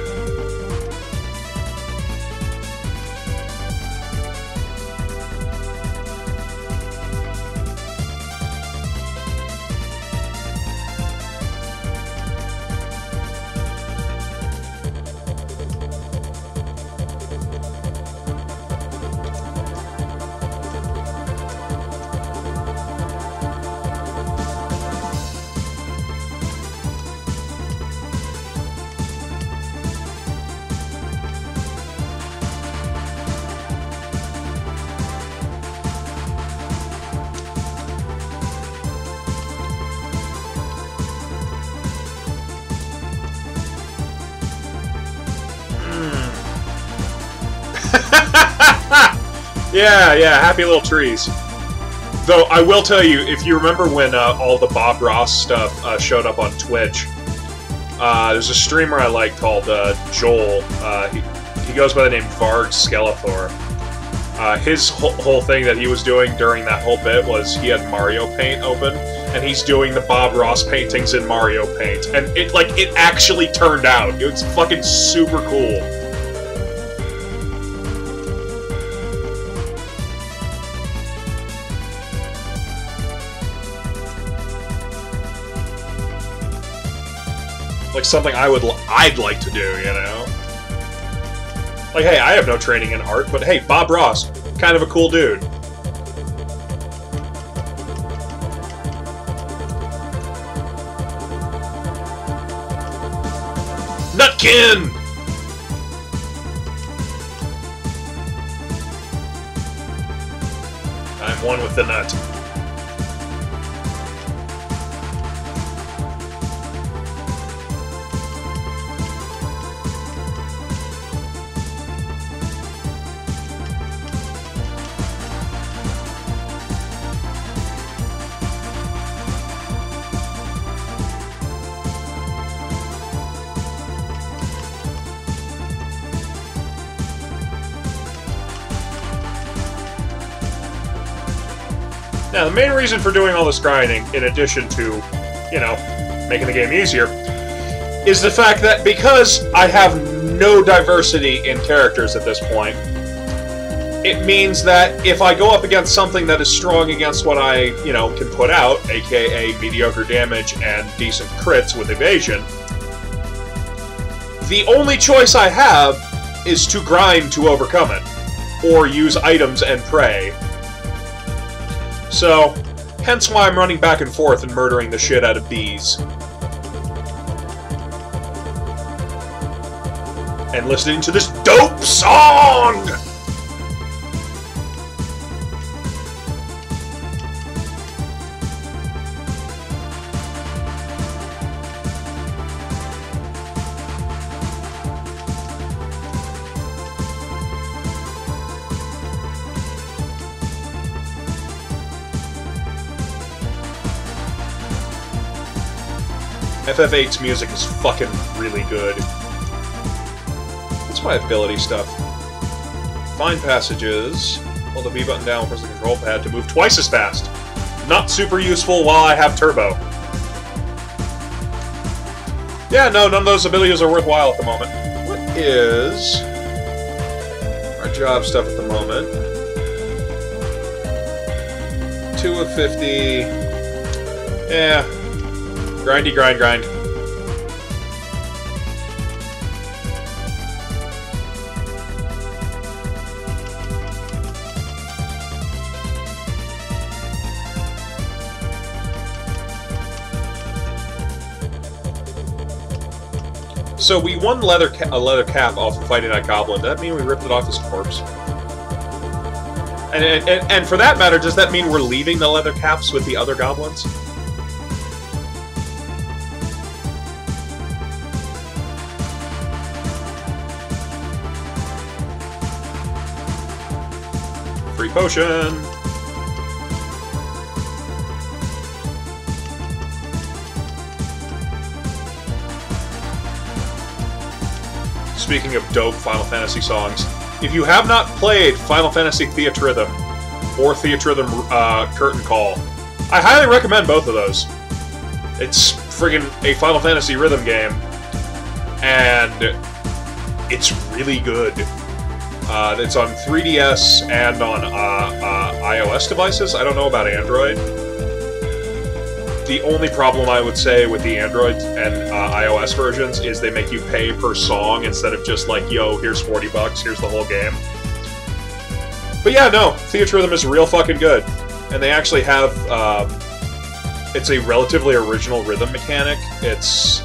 Yeah, happy little trees. Though, I will tell you, if you remember when all the Bob Ross stuff showed up on Twitch, there's a streamer I like called Joel. He goes by the name Varg Skeletor. His whole thing that he was doing during that whole bit was he had Mario Paint open, and he's doing the Bob Ross paintings in Mario Paint. And it actually turned out. It's fucking super cool. Like something I'd like to do, you know? Like, hey, I have no training in art, but hey, Bob Ross, kind of a cool dude. Nutkin! I'm one with the nut. Now, the main reason for doing all this grinding, in addition to, you know, making the game easier, is the fact that because I have no diversity in characters at this point, it means that if I go up against something that is strong against what I, you know, can put out, aka mediocre damage and decent crits with evasion, the only choice I have is to grind to overcome it, or use items and pray. So, hence why I'm running back and forth and murdering the shit out of bees. And listening to this dope song! FF8's music is fucking really good. What's my ability stuff? Find passages. Hold the B button down, press the control pad to move twice as fast. Not super useful while I have turbo. Yeah, no, none of those abilities are worthwhile at the moment. What is our job stuff at the moment? 2 of 50. Yeah. Grindy, grind, grind. So we won a leather cap off of fighting that goblin. Does that mean we ripped it off his corpse? And for that matter, does that mean we're leaving the leather caps with the other goblins? Free potion! Speaking of dope Final Fantasy songs, if you have not played Final Fantasy Theatrhythm or Theatrhythm Curtain Call, I highly recommend both of those. It's friggin' a Final Fantasy rhythm game, and it's really good. It's on 3DS and on iOS devices. I don't know about Android. The only problem I would say with the Android and iOS versions is they make you pay per song instead of just like, yo, here's 40 bucks, here's the whole game. But yeah, no, Theatrhythm is real fucking good. And they actually have, it's a relatively original rhythm mechanic. It's,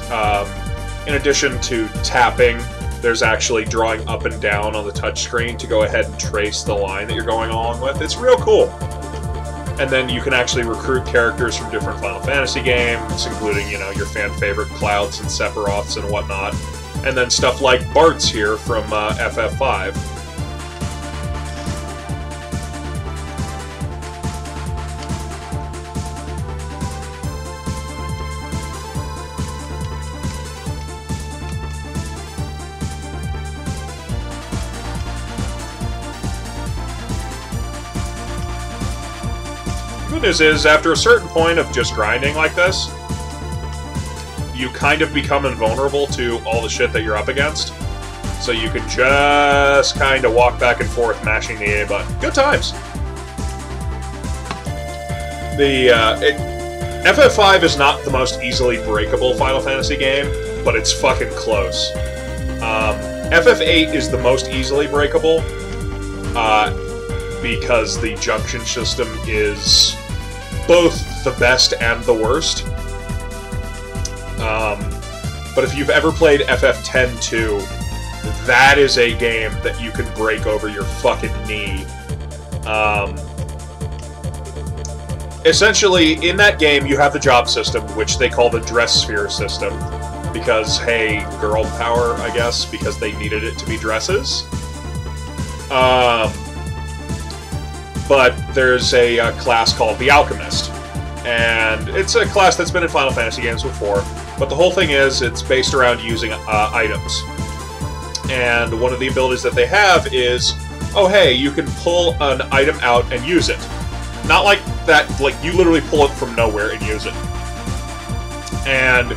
in addition to tapping, there's actually drawing up and down on the touchscreen to go ahead and trace the line that you're going along with. It's real cool. And then you can actually recruit characters from different Final Fantasy games, including, you know, your fan-favorite Clouds and Sephiroths and whatnot. And then stuff like Bart's here from FF5. Good news is, after a certain point of just grinding like this, you kind of become invulnerable to all the shit that you're up against. So you can just kind of walk back and forth mashing the A button. Good times! FF5 is not the most easily breakable Final Fantasy game, but it's fucking close. FF8 is the most easily breakable, because the junction system is both the best and the worst. But if you've ever played FF10-2, that is a game that you can break over your fucking knee. Essentially, in that game, you have the job system, which they call the dress sphere system, because, hey, girl power, I guess, because they needed it to be dresses. But there's a class called the Alchemist, and it's a class that's been in Final Fantasy games before, but the whole thing is it's based around using items. And one of the abilities that they have is, oh hey, you can pull an item out and use it. Not like that, like you literally pull it from nowhere and use it. And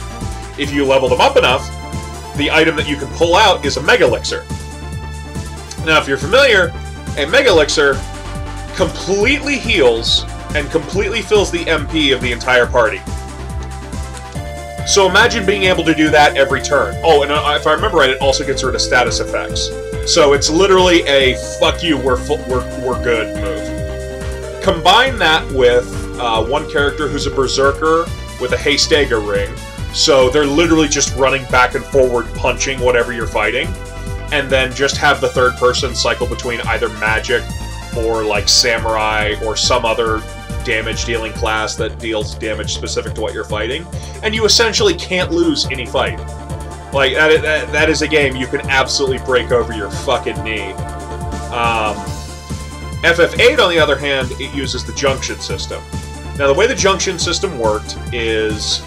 if you level them up enough, the item that you can pull out is a Mega Elixir. Now if you're familiar, a Mega Elixir completely heals and completely fills the MP of the entire party. So imagine being able to do that every turn. Oh, and if I remember right, it also gets rid of status effects. So it's literally a fuck you, we're good move. Combine that with one character who's a berserker with a Hastega ring, so they're literally just running back and forward punching whatever you're fighting, and then just have the third person cycle between either magic or like samurai or some other damage dealing class that deals damage specific to what you're fighting, and you essentially can't lose any fight. Like, that is a game you can absolutely break over your fucking knee. FF8, on the other hand, it uses the junction system. Now, the way the junction system worked is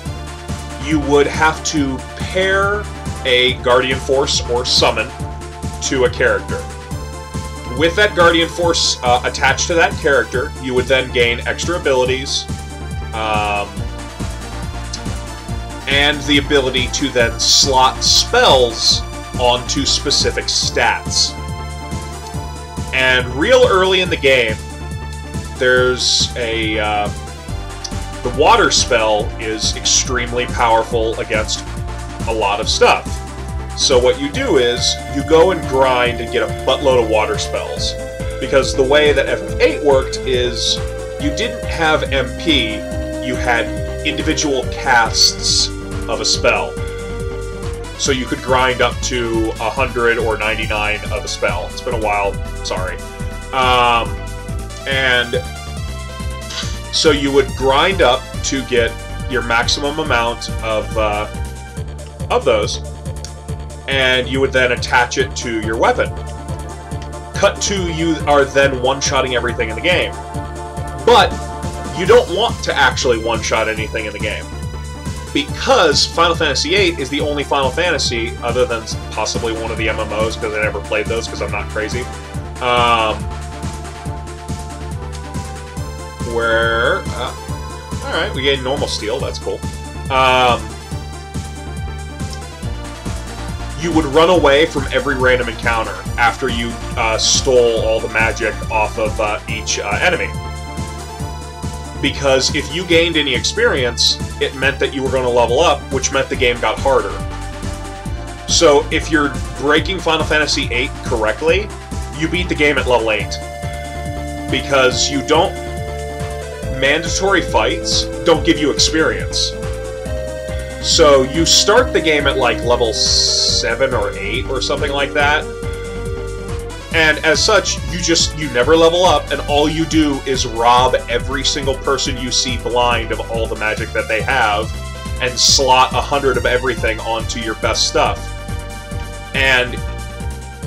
you would have to pair a Guardian Force or summon to a character. With that Guardian Force attached to that character, you would then gain extra abilities, and the ability to then slot spells onto specific stats. And real early in the game, there's a... the water spell is extremely powerful against a lot of stuff. So what you do is, you go and grind and get a buttload of water spells. Because the way that FF8 worked is, you didn't have MP, you had individual casts of a spell. So you could grind up to 100 or 99 of a spell. It's been a while, sorry. And so you would grind up to get your maximum amount of those, and you would then attach it to your weapon. Cut to, you are then one-shotting everything in the game. But you don't want to actually one-shot anything in the game, because Final Fantasy VIII is the only Final Fantasy, other than possibly one of the MMOs, because I never played those because I'm not crazy, where... alright, we gained normal steel, that's cool. You would run away from every random encounter after you stole all the magic off of each enemy. Because if you gained any experience, it meant that you were going to level up, which meant the game got harder. So if you're breaking Final Fantasy VIII correctly, you beat the game at level 8. Because you don't... mandatory fights don't give you experience. So you start the game at like level 7 or 8 or something like that. And as such, you never level up, and all you do is rob every single person you see blind of all the magic that they have, and slot 100 of everything onto your best stuff. And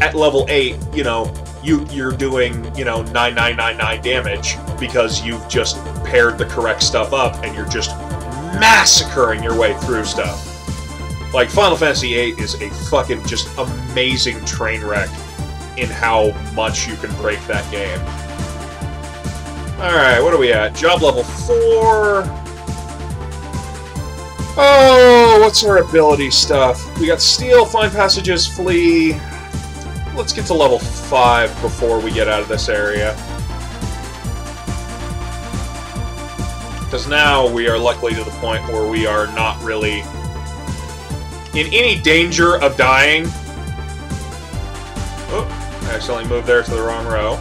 at level 8, you know, you're doing, you know, 9999 damage because you've just paired the correct stuff up, and you're just massacring your way through stuff. Like, Final Fantasy VIII is a fucking just amazing train wreck in how much you can break that game. Alright, what are we at? Job level 4. Oh, what's our ability stuff? We got Steal, Find Passages, Flee. Let's get to level 5 before we get out of this area. Because now we are luckily to the point where we are not really in any danger of dying. Oh, I accidentally moved there to the wrong row.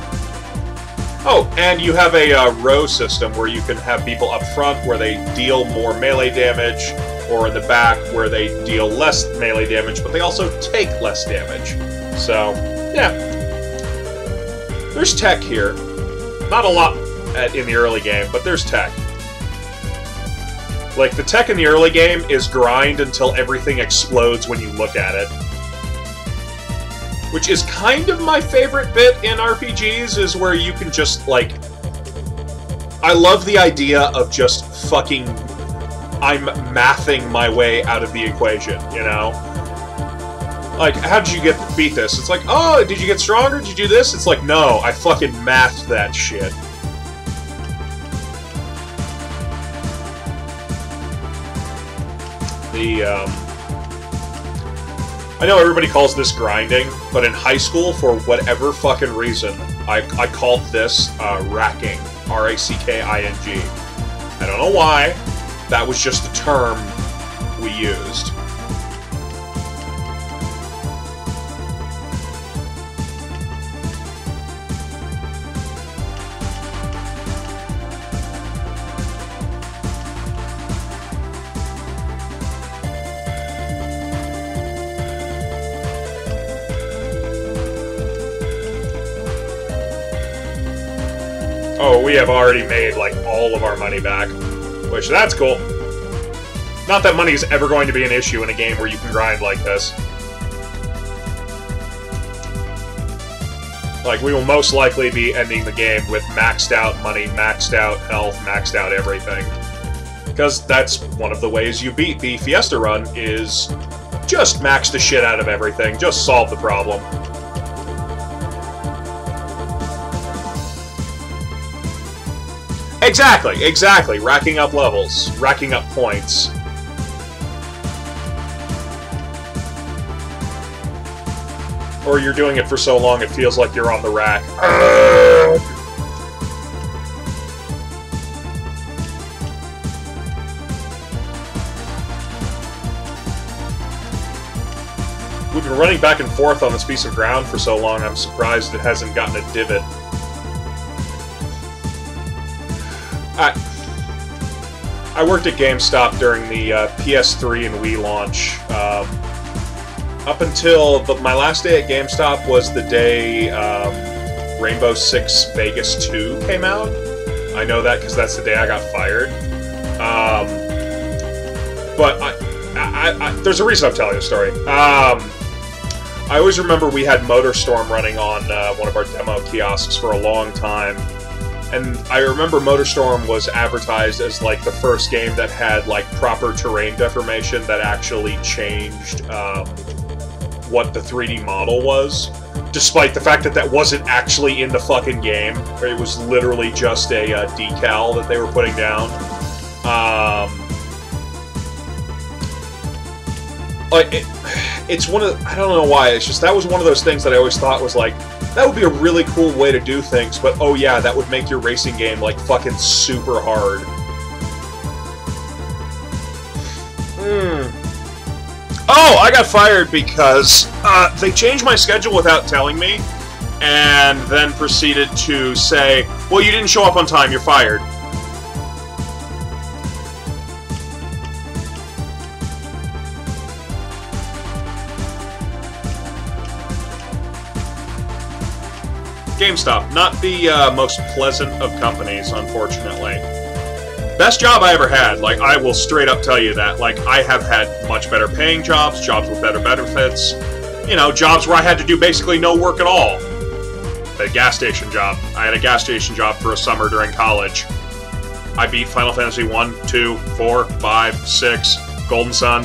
Oh, and you have a row system where you can have people up front where they deal more melee damage, or in the back where they deal less melee damage, but they also take less damage. So, yeah. There's tech here. Not a lot in the early game, but there's tech. Like, the tech in the early game is grind until everything explodes when you look at it. Which is kind of my favorite bit in RPGs, is where you can just, like... I love the idea of just fucking... I'm mathing my way out of the equation, you know? Like, how did you beat this? It's like, oh, did you get stronger? Did you do this? It's like, no, I fucking mathed that shit. I know everybody calls this grinding, but in high school, for whatever fucking reason, I called this racking. R-A-C-K-I-N-G. I don't know why. That was just the term we used. Oh, we have already made, like, all of our money back. Which, that's cool. Not that money is ever going to be an issue in a game where you can grind like this. Like, we will most likely be ending the game with maxed out money, maxed out health, maxed out everything. Because that's one of the ways you beat the Fiesta run, is just max the shit out of everything. Just solve the problem. Exactly, exactly. Racking up levels, racking up points. Or you're doing it for so long it feels like you're on the rack. We've been running back and forth on this piece of ground for so long, I'm surprised it hasn't gotten a divot. I worked at GameStop during the PS3 and Wii launch. Up until my last day at GameStop was the day Rainbow Six Vegas 2 came out. I know that because that's the day I got fired. But there's a reason I'm telling the story. I always remember we had MotorStorm running on one of our demo kiosks for a long time. And I remember MotorStorm was advertised as, like, the first game that had, like, proper terrain deformation that actually changed what the 3D model was, despite the fact that that wasn't actually in the fucking game. It was literally just a decal that they were putting down. It's one of... I don't know why, it's just that was one of those things that I always thought was, like, that would be a really cool way to do things, but oh yeah, that would make your racing game, like, fucking super hard. Oh, I got fired because they changed my schedule without telling me, and then proceeded to say, well, you didn't show up on time, you're fired. GameStop, not the most pleasant of companies, unfortunately. Best job I ever had, like, I will straight up tell you that. Like, I have had much better paying jobs, jobs with better benefits, you know, jobs where I had to do basically no work at all. A gas station job. I had a gas station job for a summer during college. I beat Final Fantasy 1, 2, 4, 5, 6, Golden Sun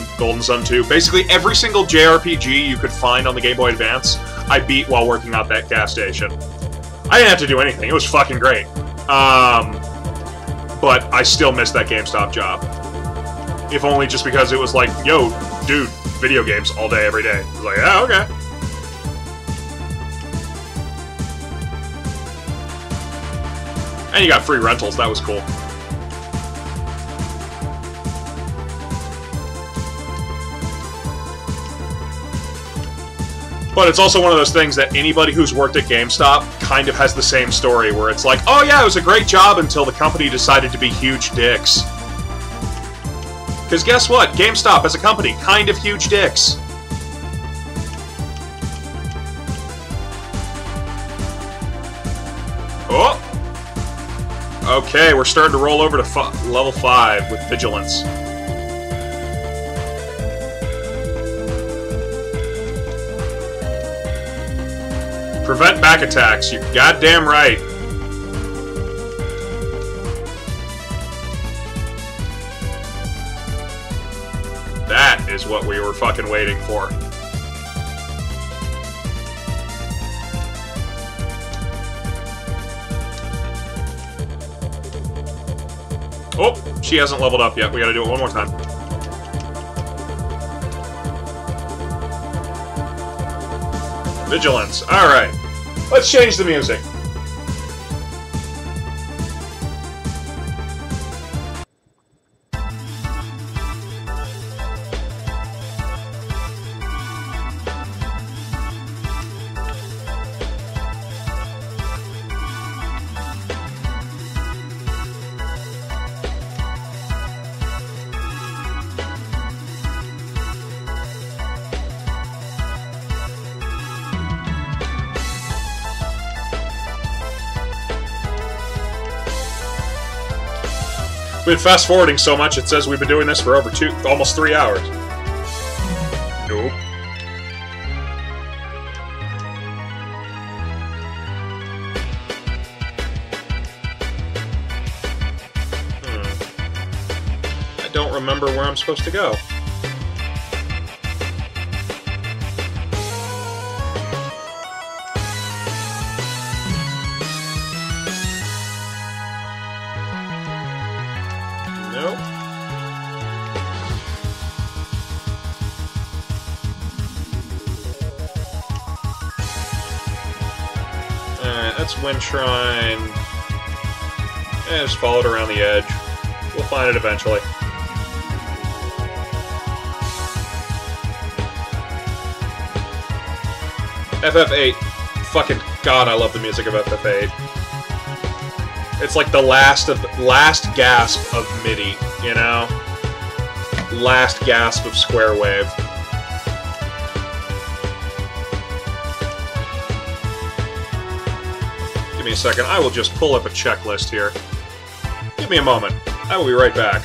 2. Basically every single JRPG you could find on the Game Boy Advance, I beat while working at that gas station. I didn't have to do anything. It was fucking great. But I still missed that GameStop job. If only just because it was like, yo, dude, video games all day, every day. I was like, yeah, okay. And you got free rentals. That was cool. But it's also one of those things that anybody who's worked at GameStop kind of has the same story, where it's like, oh yeah, it was a great job until the company decided to be huge dicks. Because guess what? GameStop as a company, kind of huge dicks. Oh! Okay, we're starting to roll over to level 5 with Vigilance. Prevent back attacks, you're goddamn right. That is what we were fucking waiting for. Oh, she hasn't leveled up yet. We gotta do it one more time. Vigilance. Alright. Let's change the music. We've been fast forwarding so much it says we've been doing this for over almost 3 hours. Nope. I don't remember where I'm supposed to go. Nope. Alright, that's Wind Shrine. Just follow it around the edge. We'll find it eventually. FF8. Fucking God, I love the music of FF8. It's like the last gasp of MIDI, you know? Last gasp of square wave. Give me a second. I will just pull up a checklist here. Give me a moment. I will be right back.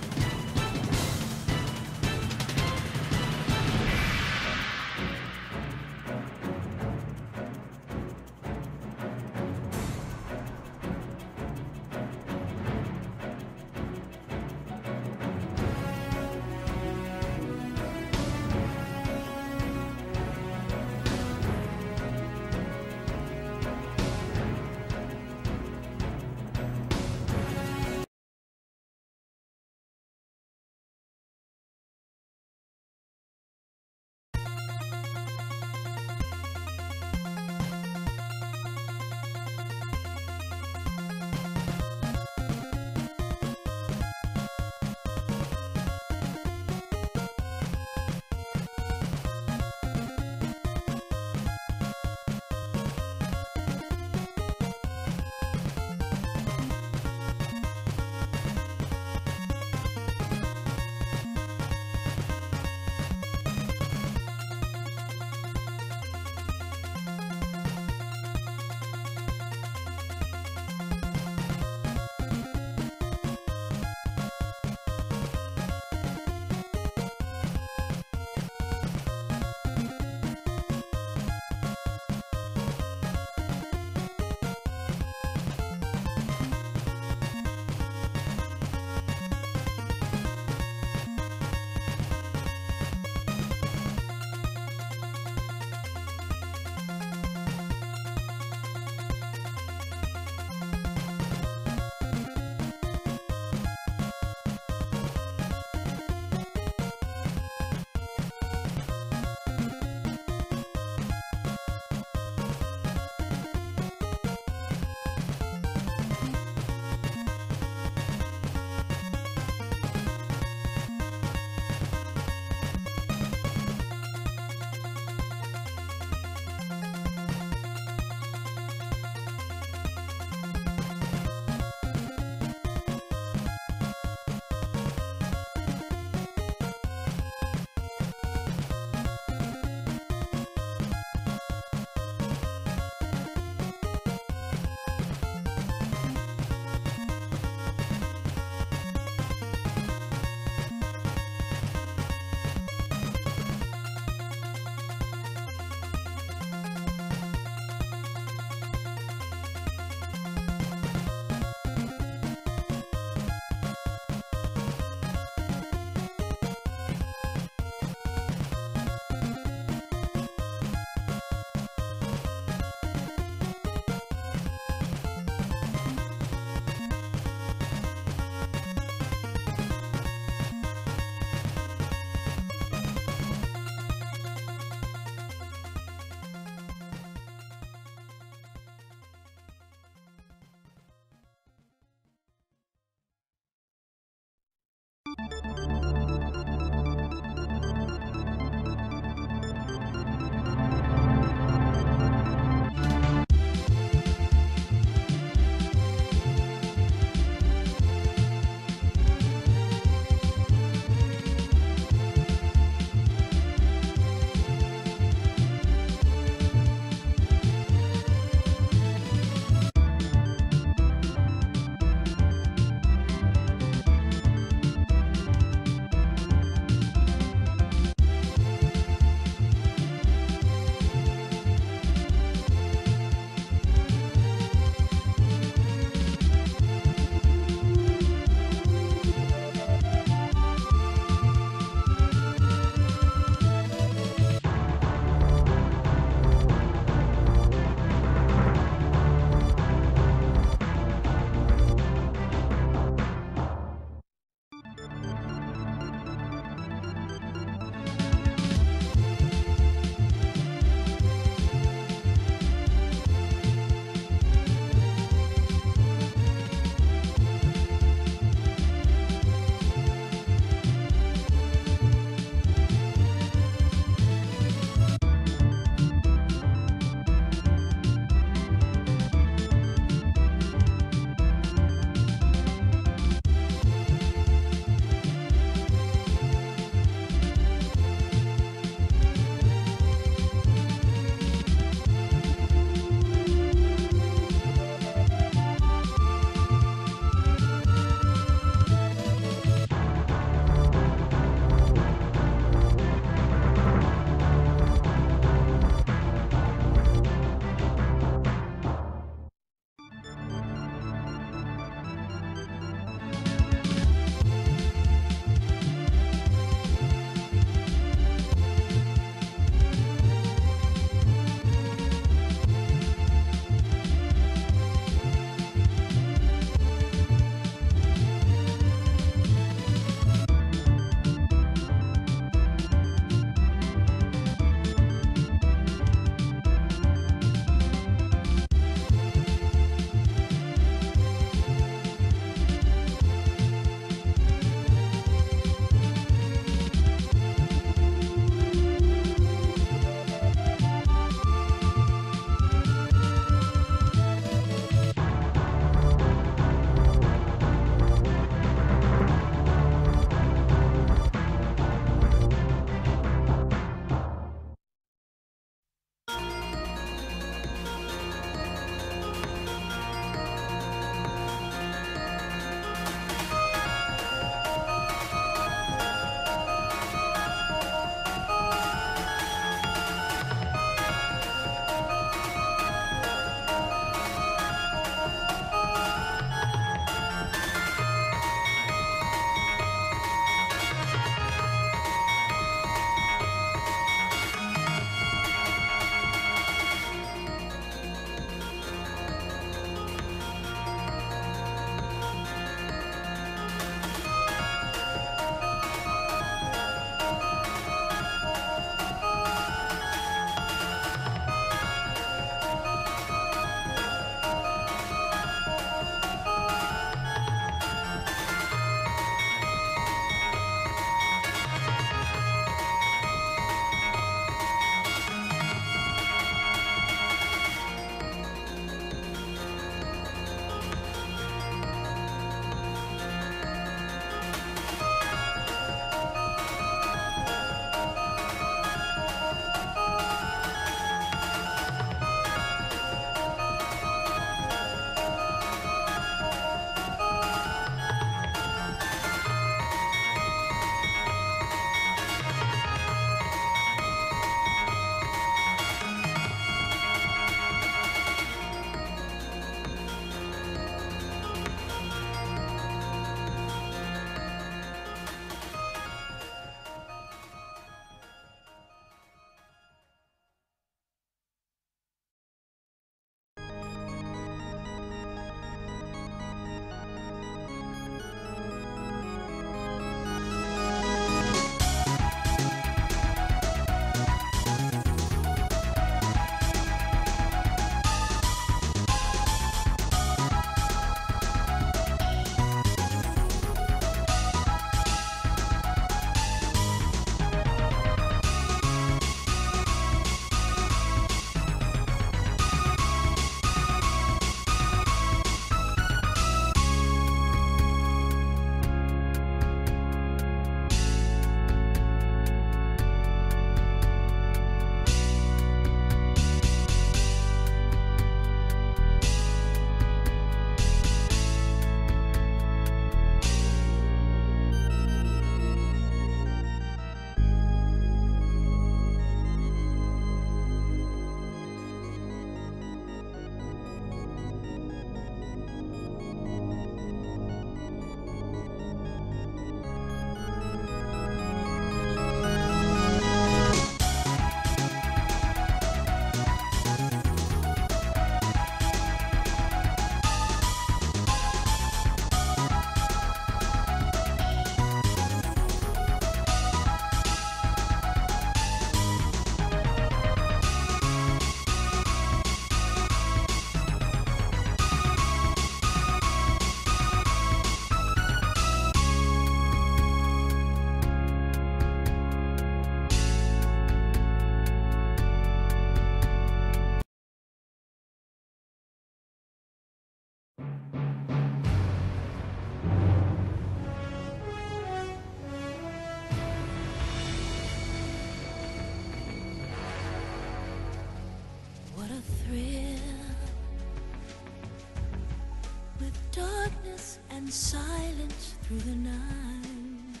in silence through the night.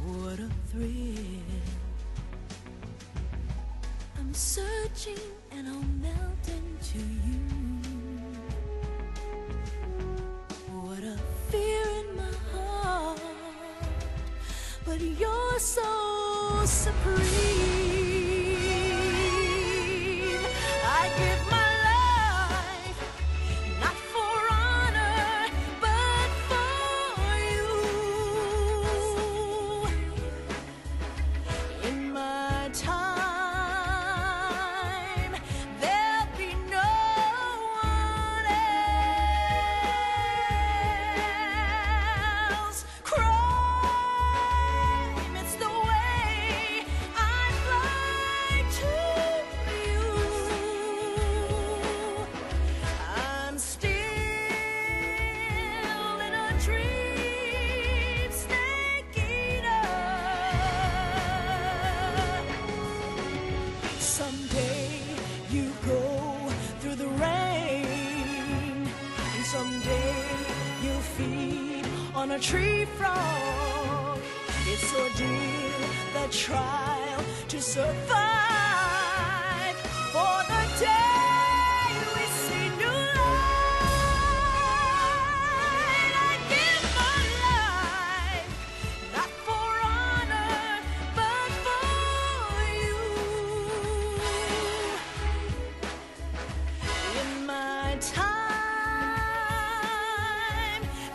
What a thrill. I'm searching and I'll melt into you. What a fear in my heart, but you're so supreme. I give my life, not for honor, but for you. In my time, there'll be no one else. Crime, it's the way I fly to you. I'm still in a dream, snake eater. Someday you go through the rain, and someday you'll feed on a tree frog. It's ordeal, the trial to survive for the day we see new light. I give my life, not for honor, but for you. In my time,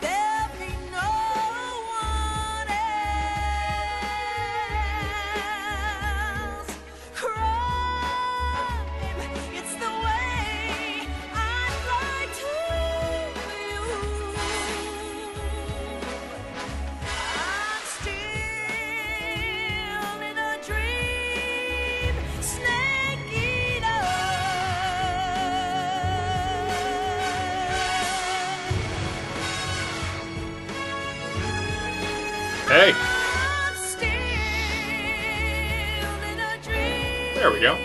there'll be no one else. Crime, it's the way I fly to you. I'm still in a dream, snake eater. Hey, I'm still in a dream, there we go.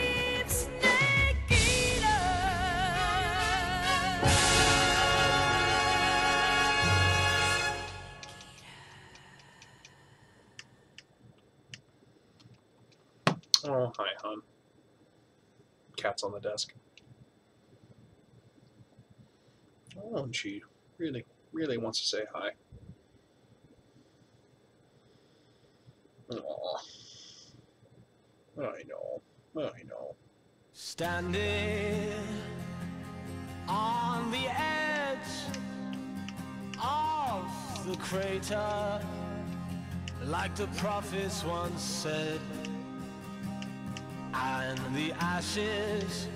snake eater. Oh, hi, hon. Cat's on the desk. Oh, and she really, really wants to say hi. Aw. I know. I know. Standing on the edge of the crater, like the prophets once said, and the ashes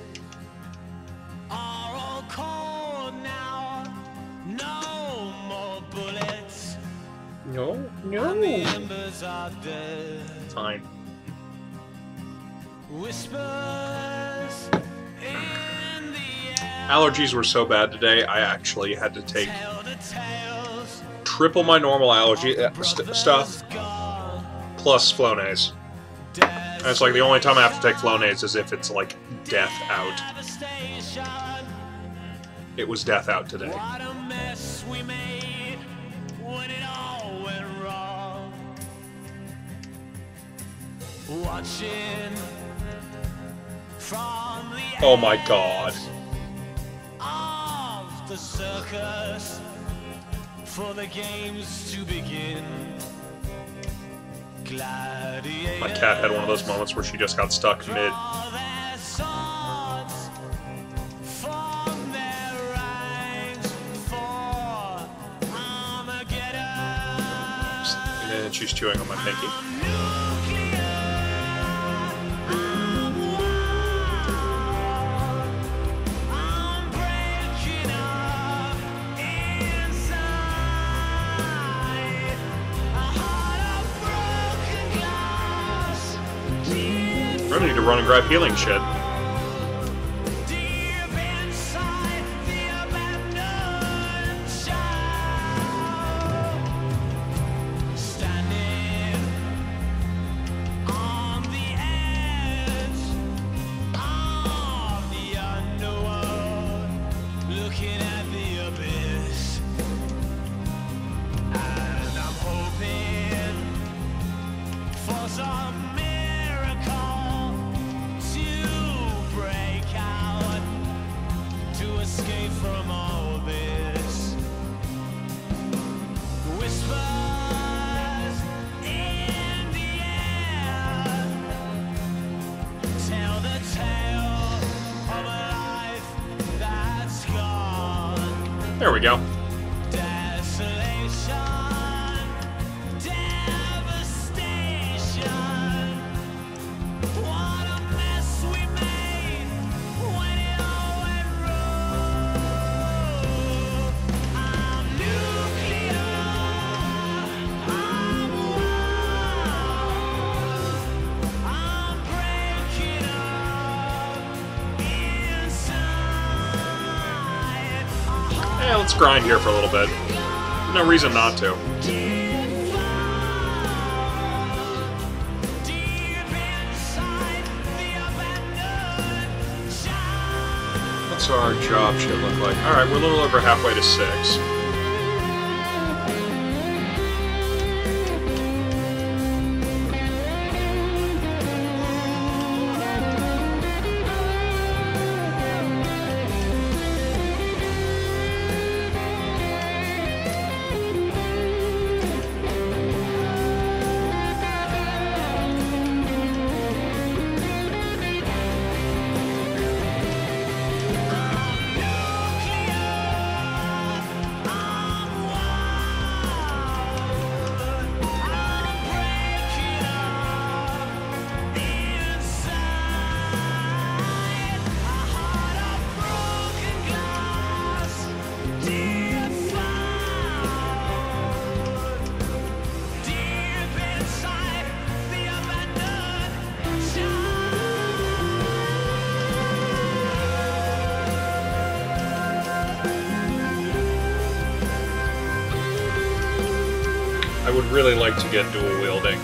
are all cold now. No more bullets, No, and the no. embers are dead. Fine. Whispers in the air. Allergies were so bad today, I actually had to take Tell the tales triple my normal allergy of stuff brothers gone. plus Flonase. And it's like the only time I have to take Flonase is if it's like death out. Devastation. It was death out today. What a mess we made when it all went wrong. Watching from the Oh my god. edge of the circus for the games to begin. Gladiators My cat had one of those moments where she just got stuck mid. draw their swords from their ranks for Armageddon. And she's chewing on my pinky. I need to run and grab healing shit. Looking at the abyss. There we go. Desolation, devastation. What a mess we made when it all went wrong. I'm nuclear. I'm wild. I'm breaking up inside. Yeah, let's grind here for a little bit. No reason not to. What's our job shit look like? Alright, we're a little over halfway to 6. I would really like to get dual wielding.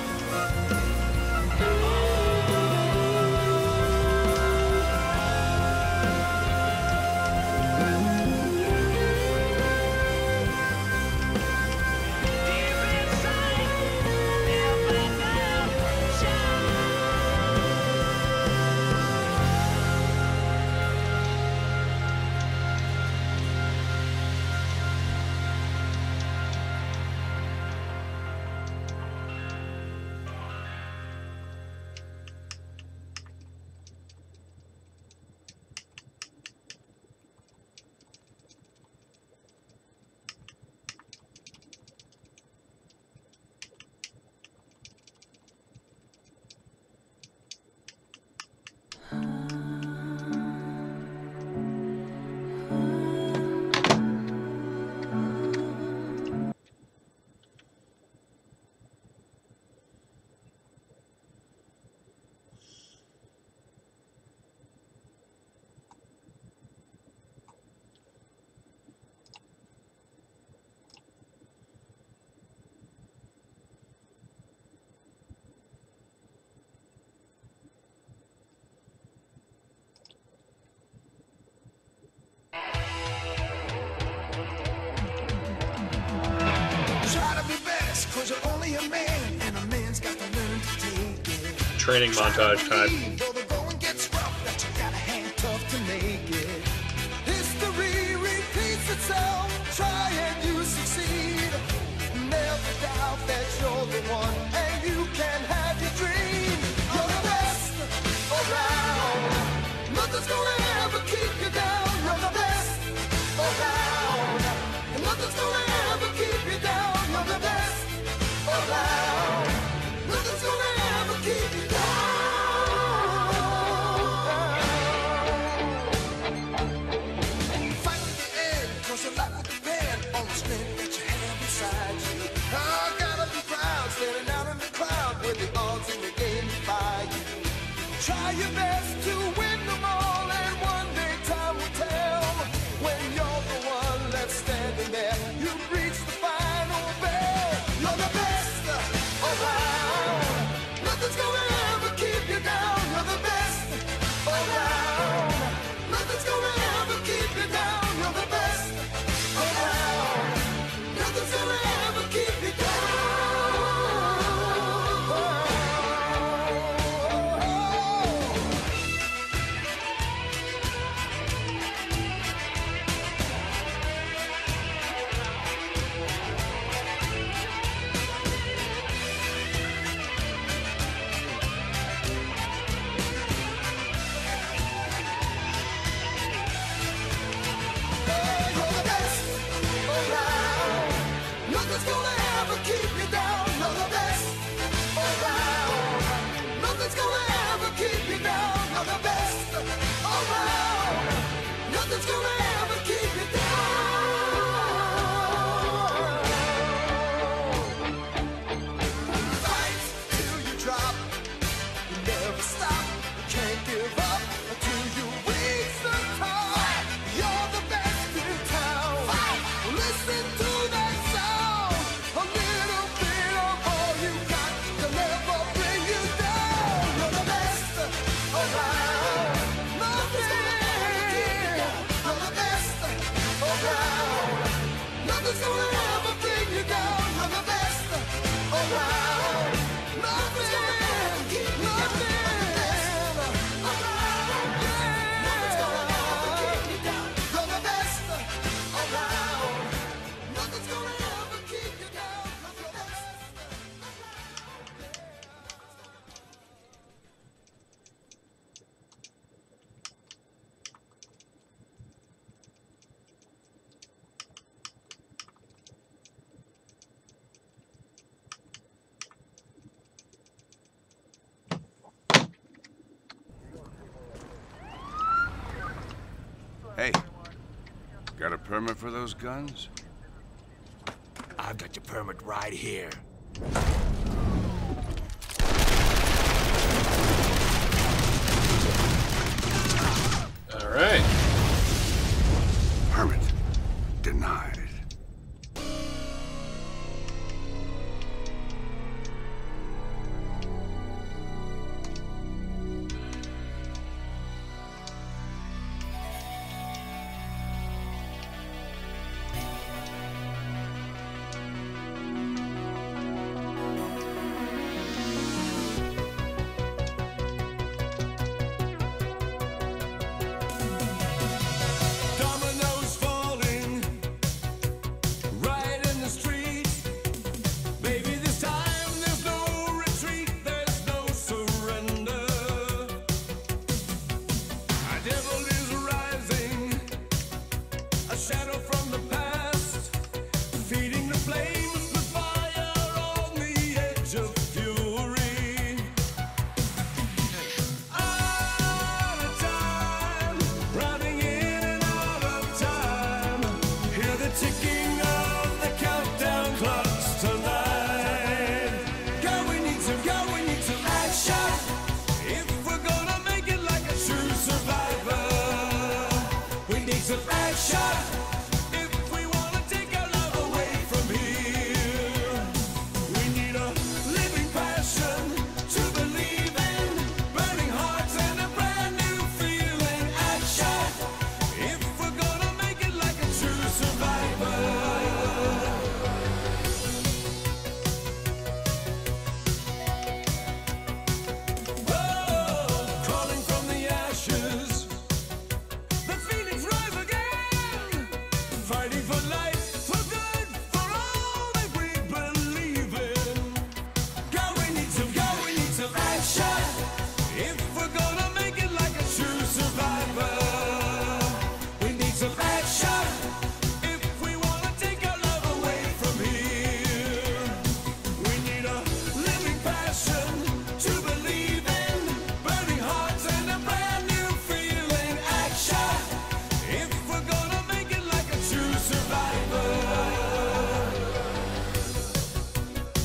Training montage time. Though the going gets rough, that you gotta hang tough to make it. History repeats itself. Try and you succeed. Never doubt that you're the one, and you can have your dream. You're the best around. Nothing's gonna ever keep you down. You're the best around. And nothing's gonna ever keep you down. You're the best around. Nothing's gonna ever keep you down. Hey, got a permit for those guns? I've got your permit right here. All right. Permit denied. Dominoes falling right in the street. Baby, this time there's no retreat, there's no surrender. A devil is rising, a shadow from the past, feeding the flames with fire on the edge of fury. Out of time, running in and out of time. Hear the ticking of the countdown clocks tonight. Girl, we need some action. If we're gonna make it like a true survivor, we need some action. If we wanna take our love away from here, we need a living passion to believe in, burning hearts and a brand new feeling. Action. If we're gonna make it like a true survivor. Oh, crawling from the ashes, the phoenix rise again, fighting for life, for good, for all that we believe in. Girl, we need some action. If we're gonna make it like a true survivor, we need some action. If we wanna take our love away from here, we need a living passion to believe in, burning hearts and a brand new feeling. Action. If we're gonna make it like a true survivor,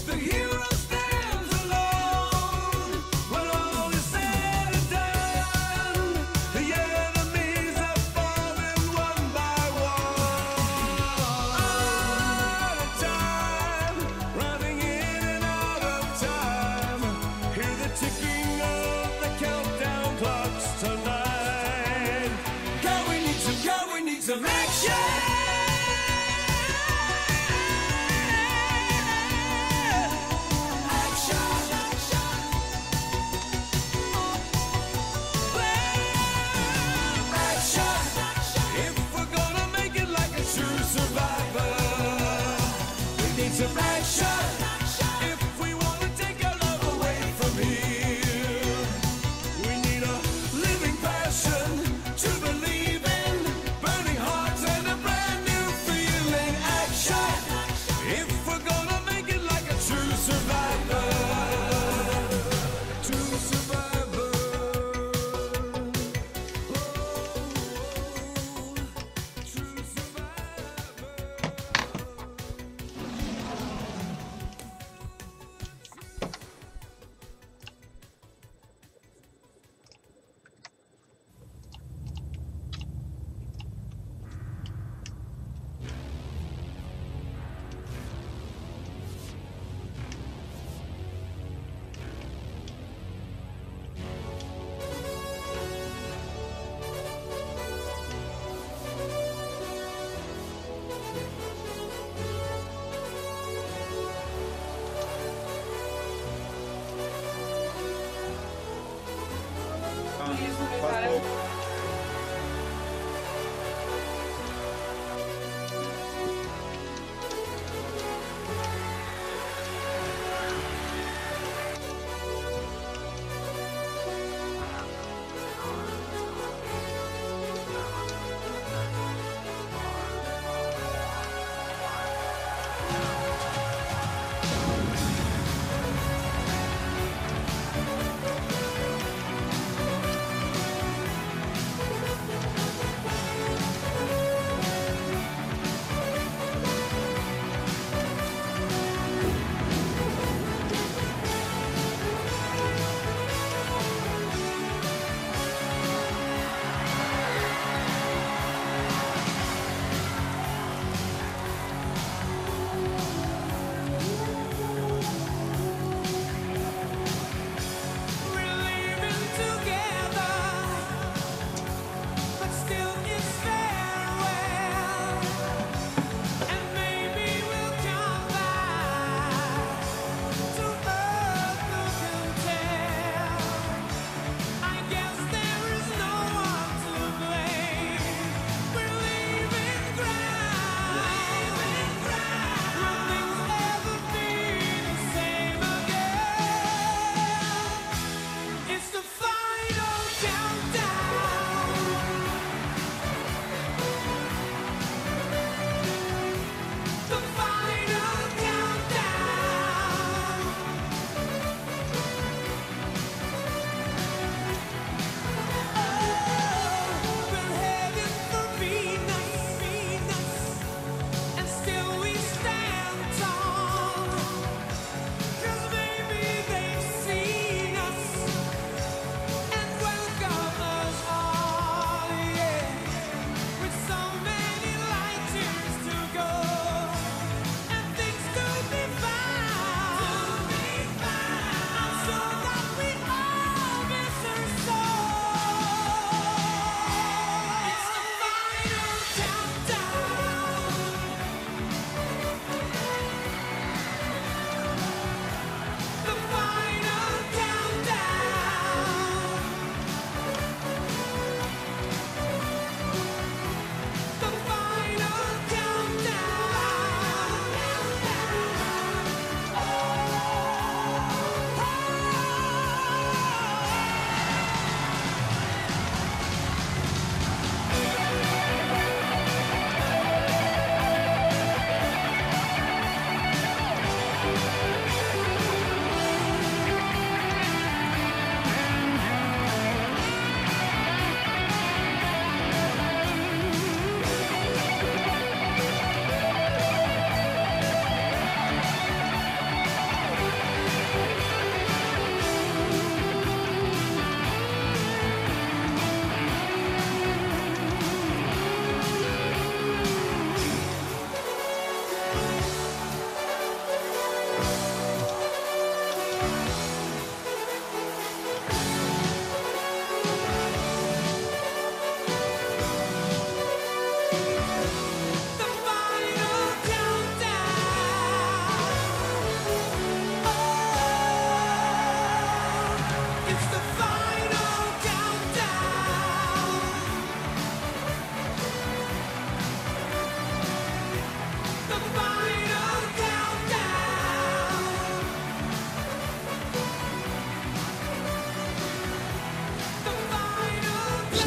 the hero stands alone when all is said and done. The enemies are falling one by one. Out of time, running in and out of time. Hear the ticking of the countdown clocks tonight. Girl, we need some action. If we're gonna make it like a true survivor, we need some action. If we wanna take our love away from here, we need a living passion to believe in, burning hearts and a brand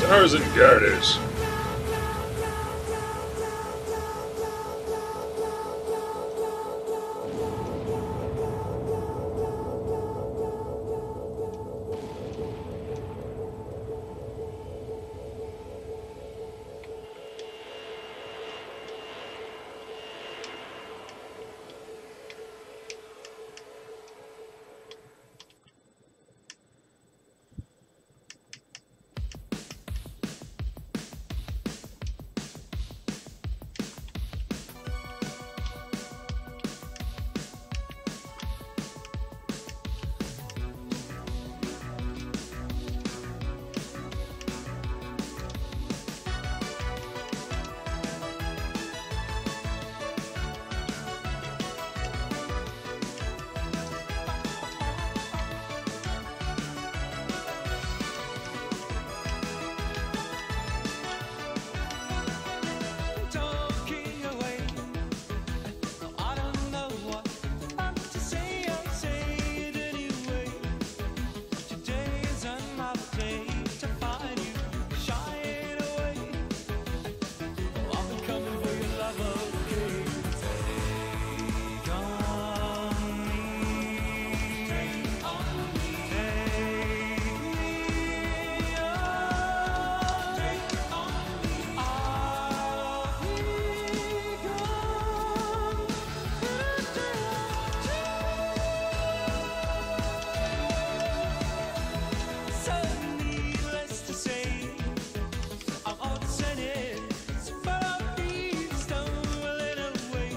Stars and garters. Talking away. I don't know what to say. I'll say it anyway. Today is another day to find you shying away. I've been coming for your love, okay? Take on me. Take on me. Take me on. Take on me. I'll be gone. So needless to say, I'm all sentence, but I'm stumbling away.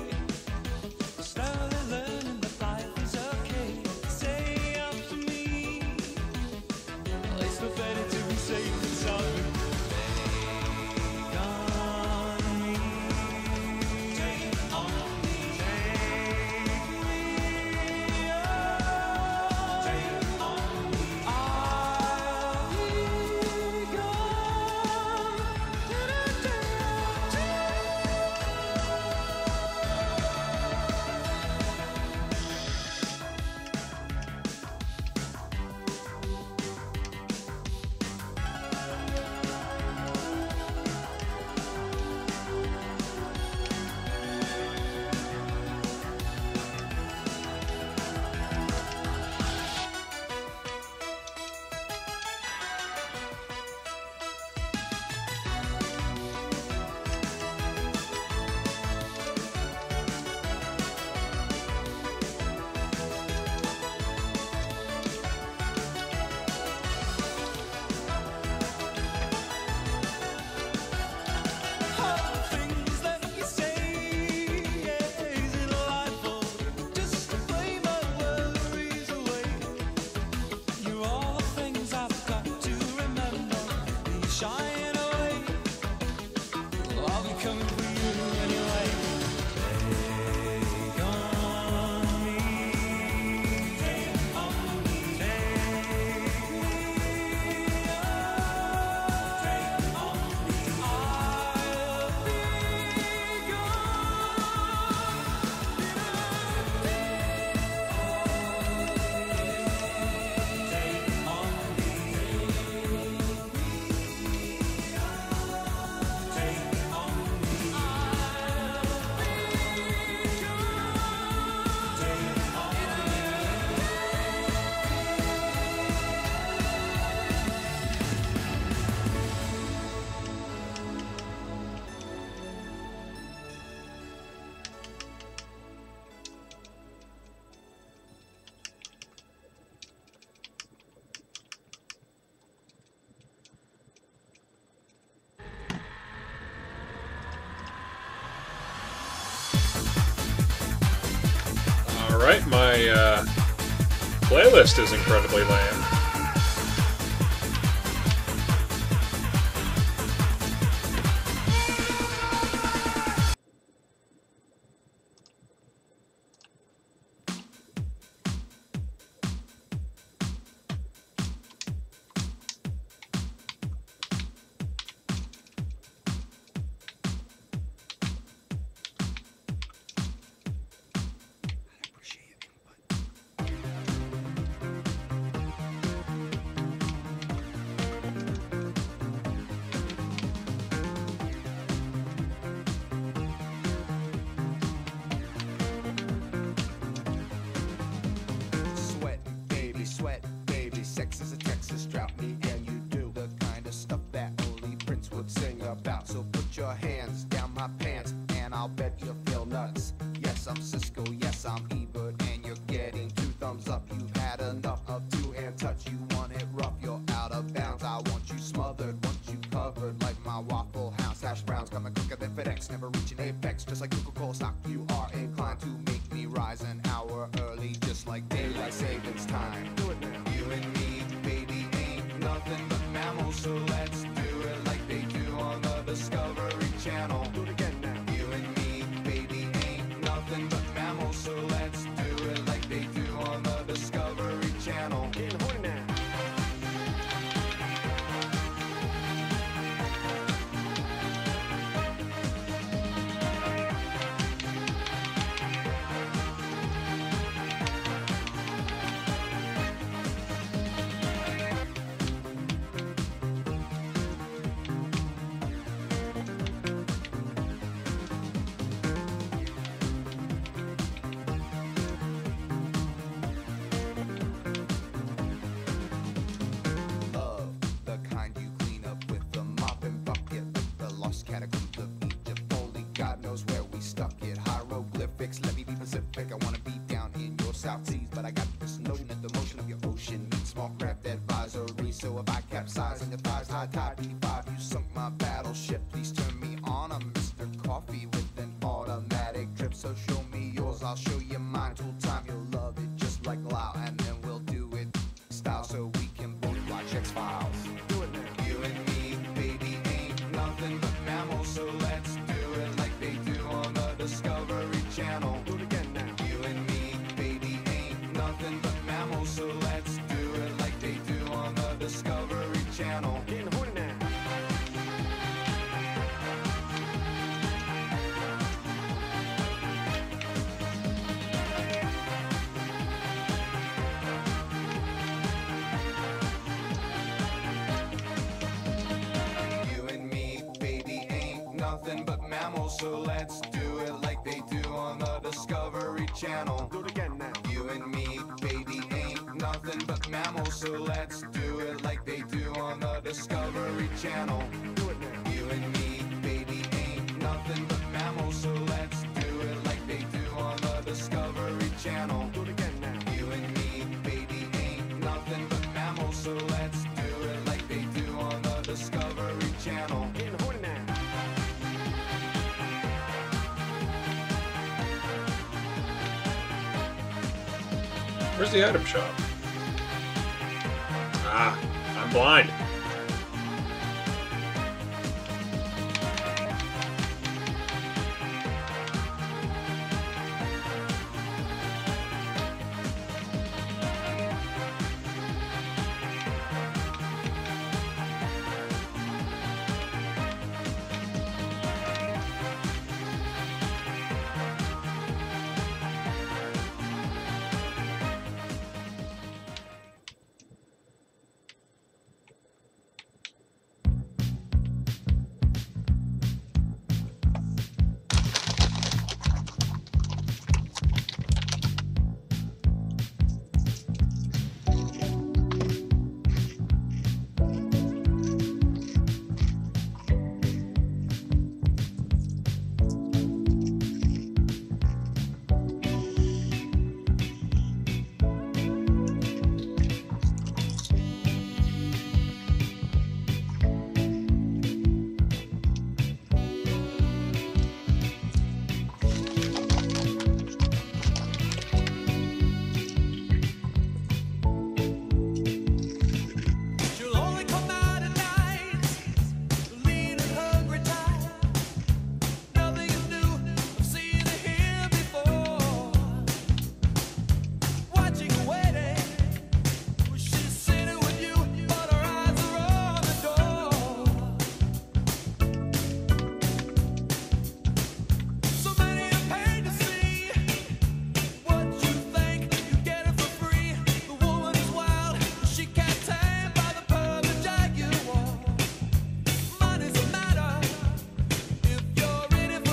Slowly learning that life is okay. Say after me, it's not better to be safe than sorry. Take on me. Take on me. Take me on. Take on me. I'll be gone. All the things that you say, is it delightful just to play my worries away? You're all the things I've got to remember. Be shying away. I'll be coming for you anyway. Take on me. Take on me. Take me on. Take on me. I'll be Alright, my playlist is incredibly lame. Appreciate your input. sex is a Texas drought. Me and you do the kind of stuff that only Prince would sing about. So put your hands down my pants, and I'll bet you'll feel nuts. Yes, I'm Cisco, yes, I'm Ebert, and you're getting 2 thumbs up. You've had enough of 2-hand touch. You want it rough, you're out of bounds. I want you smothered, want you covered like my Waffle House hash browns. Coming quicker than FedEx, never reaching apex. Just like Coca-Cola stock, you are inclined to make me rise an hour early, just like daylight savings time. Do it now. You and me, baby, ain't nothing but mammals, so let's do it like they do on the Discovery Channel. Do it again now. You and me, baby, ain't nothing but mammals, so let's do it like they do on the Discovery Channel. Getting horny now. Love, the kind you clean up with the mop and bucket, the lost catacombs of Egypt. Only God knows where we stuck it. Hieroglyphics, let me be Pacific. I wanna be down in your South Seas, but I got this notion that the motion of your ocean means small craft advisory. So if I capsize on your thighs, high tide, P5, you sunk my battleship. Please turn me on. I'm Mr. Coffee with an automatic drip. So show me yours, I'll show you mine. Tool time, you'll love it just like Lao, and then we'll do it style so we can both watch X-Files. Do it now. You and me, baby, ain't nothing but mammals, so let's do it like they do on the Discovery Channel. Do it again now. You and me, baby, ain't nothing but mammals, so let's do it like they do on the Discovery Channel. Getting horny now. You and me, baby, ain't nothing but mammals, so let's do it like they do on the Discovery Channel. Do it again now. You and me, baby, ain't nothing but mammals, so let's do it like they do on the Discovery Channel. Do it now. You and me, baby, ain't nothing but mammals, so let's do it like they do on the Discovery Channel. Do it again now. You and me, baby, ain't nothing but mammals, so let's do it like they do on the Discovery Channel. Getting horny now. Where's the item shop? Ah, I'm blind.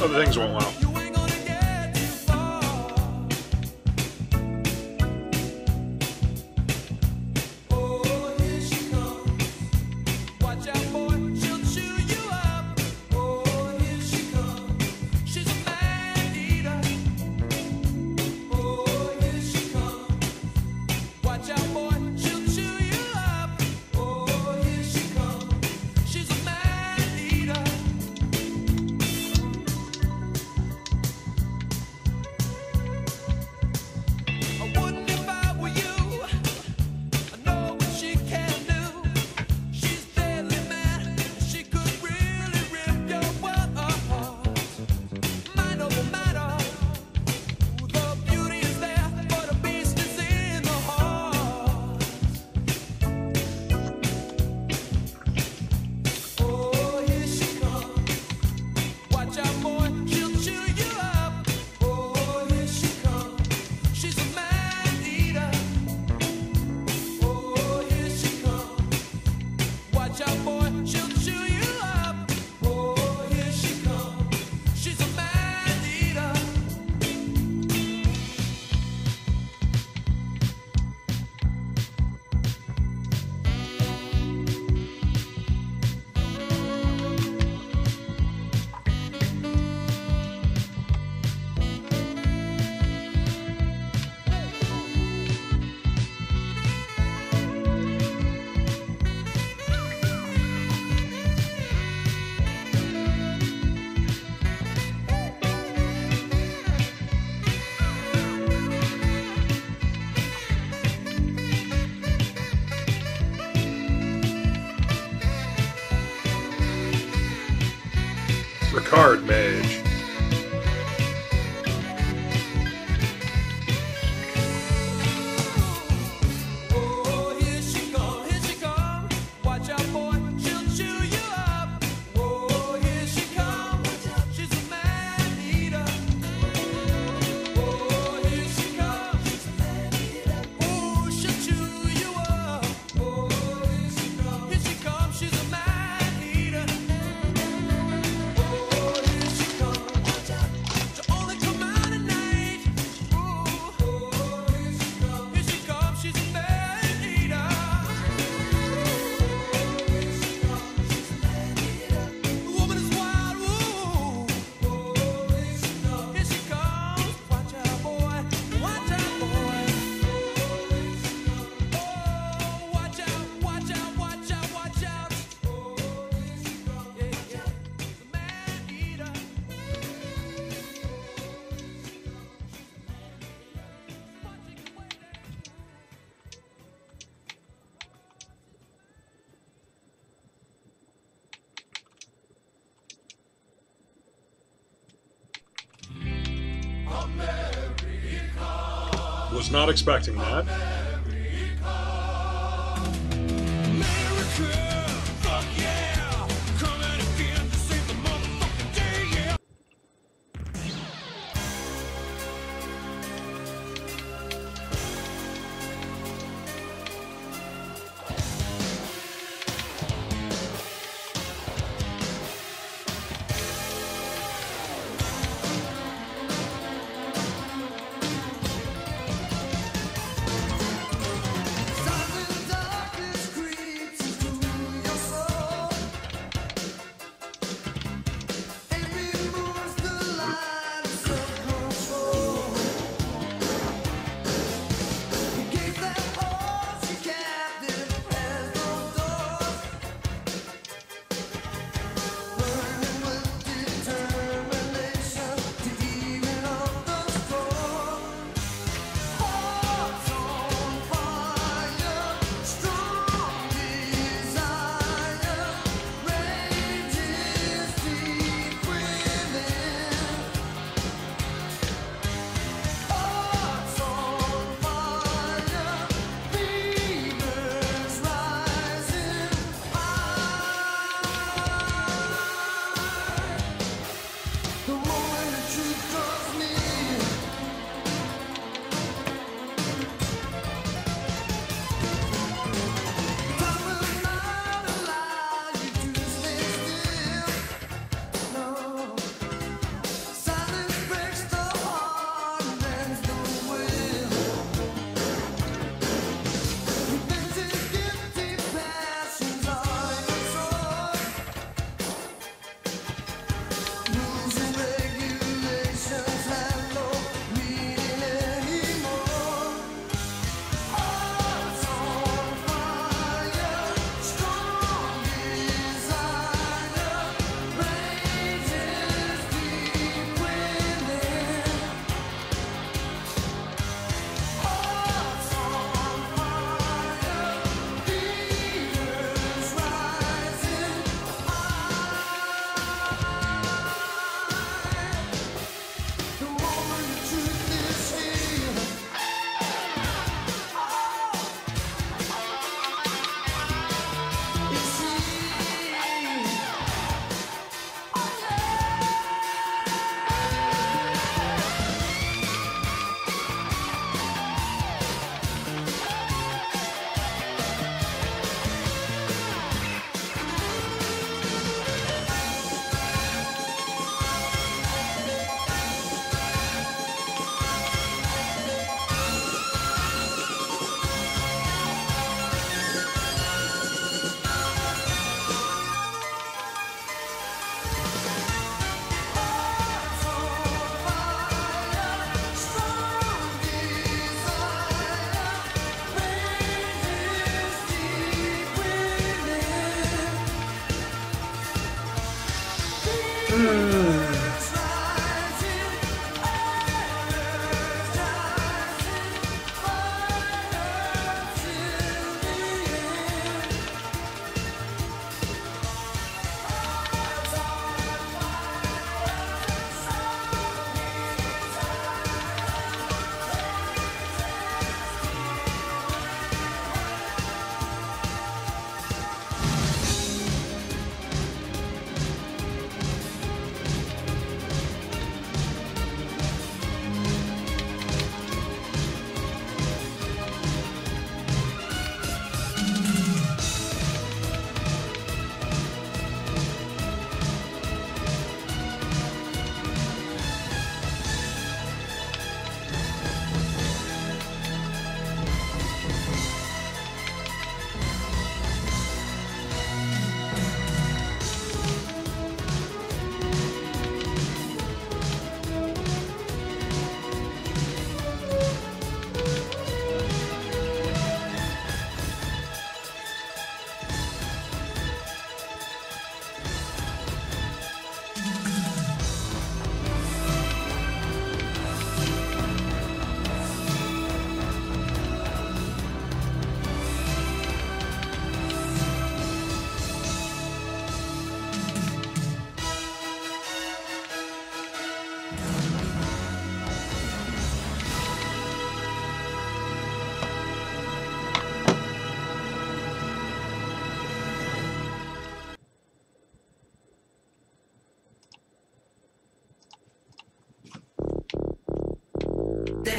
Other things went well. Oh, Ricard Mage. Oh, here she come, watch out, boy, she'll chew you up. Oh, here she comes, she's a man eater. Oh, here she comes, she's a man eater. Oh, she'll chew you up. Oh, here she comes, she's a man eater. Oh, here she comes, watch out, she'll only come out at night. Oh, here she comes, she's a man eater. The woman is wild, ooh. Here she comes, watch out, boy, watch out, boy. Oh, watch out, watch out, watch out, watch out. Yeah, yeah, she's a man eater. Was not expecting that. America, fuck yeah, coming again to save the motherfucking day, yeah.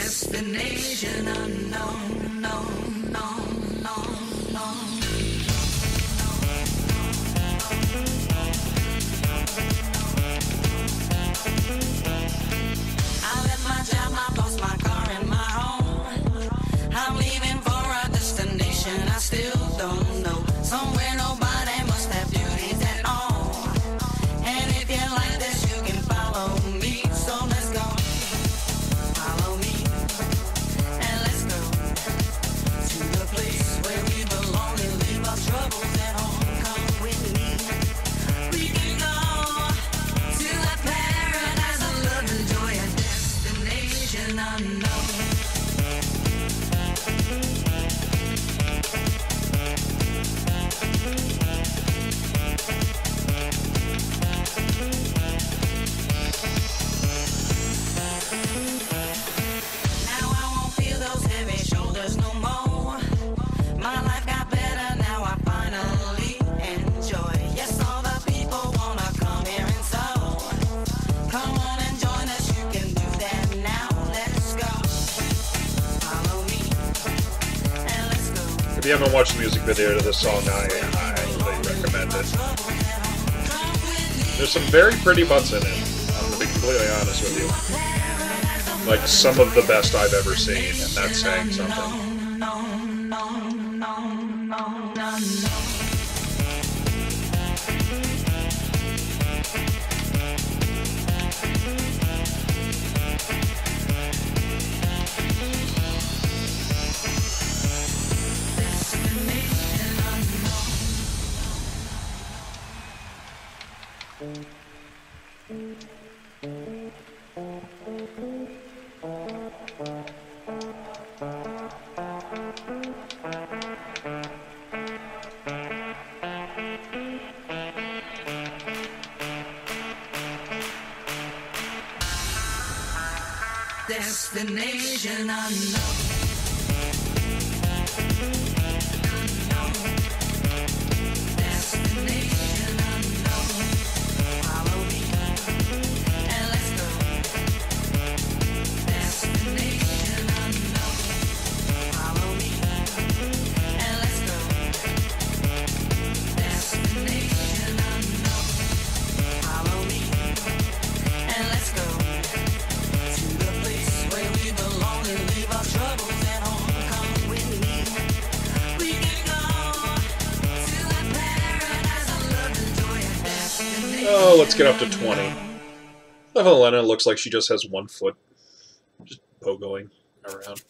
Destination unknown, no, no, no, no. I left my job, my boss, my car, and my home. I'm leaving for a destination I still don't know. Somewhere nobody must have duties at all. And if you like this, you can follow me. So let's go. Follow me. And let's go to the place where we belong and leave our troubles at home. Come with me. We can go to a paradise of love and joy, a destination unknown. Now I won't feel those heavy shoulders no more. My life got better, now I finally enjoy. Yes, all the people wanna come here and so. Come on and join us, you can do that now. Let's go. Follow me, and let's go. If you haven't watched the music video to this song, I highly recommend it. There's some very pretty butts in it, I'm gonna be completely honest with you. Like, some of the best I've ever seen, and that's saying something. Destination unknown. Destination unknown. Follow me, and let's go. Destination unknown. Follow me, and let's go. Destination unknown. Follow me, and let's go. To the place where we belong and leave our troubles at home. Come with me. We can go to a paradise of love and joy, a destination. Oh, let's get up to 20. Evelina looks like she just has one foot. Just pogoing around.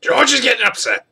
George is getting upset.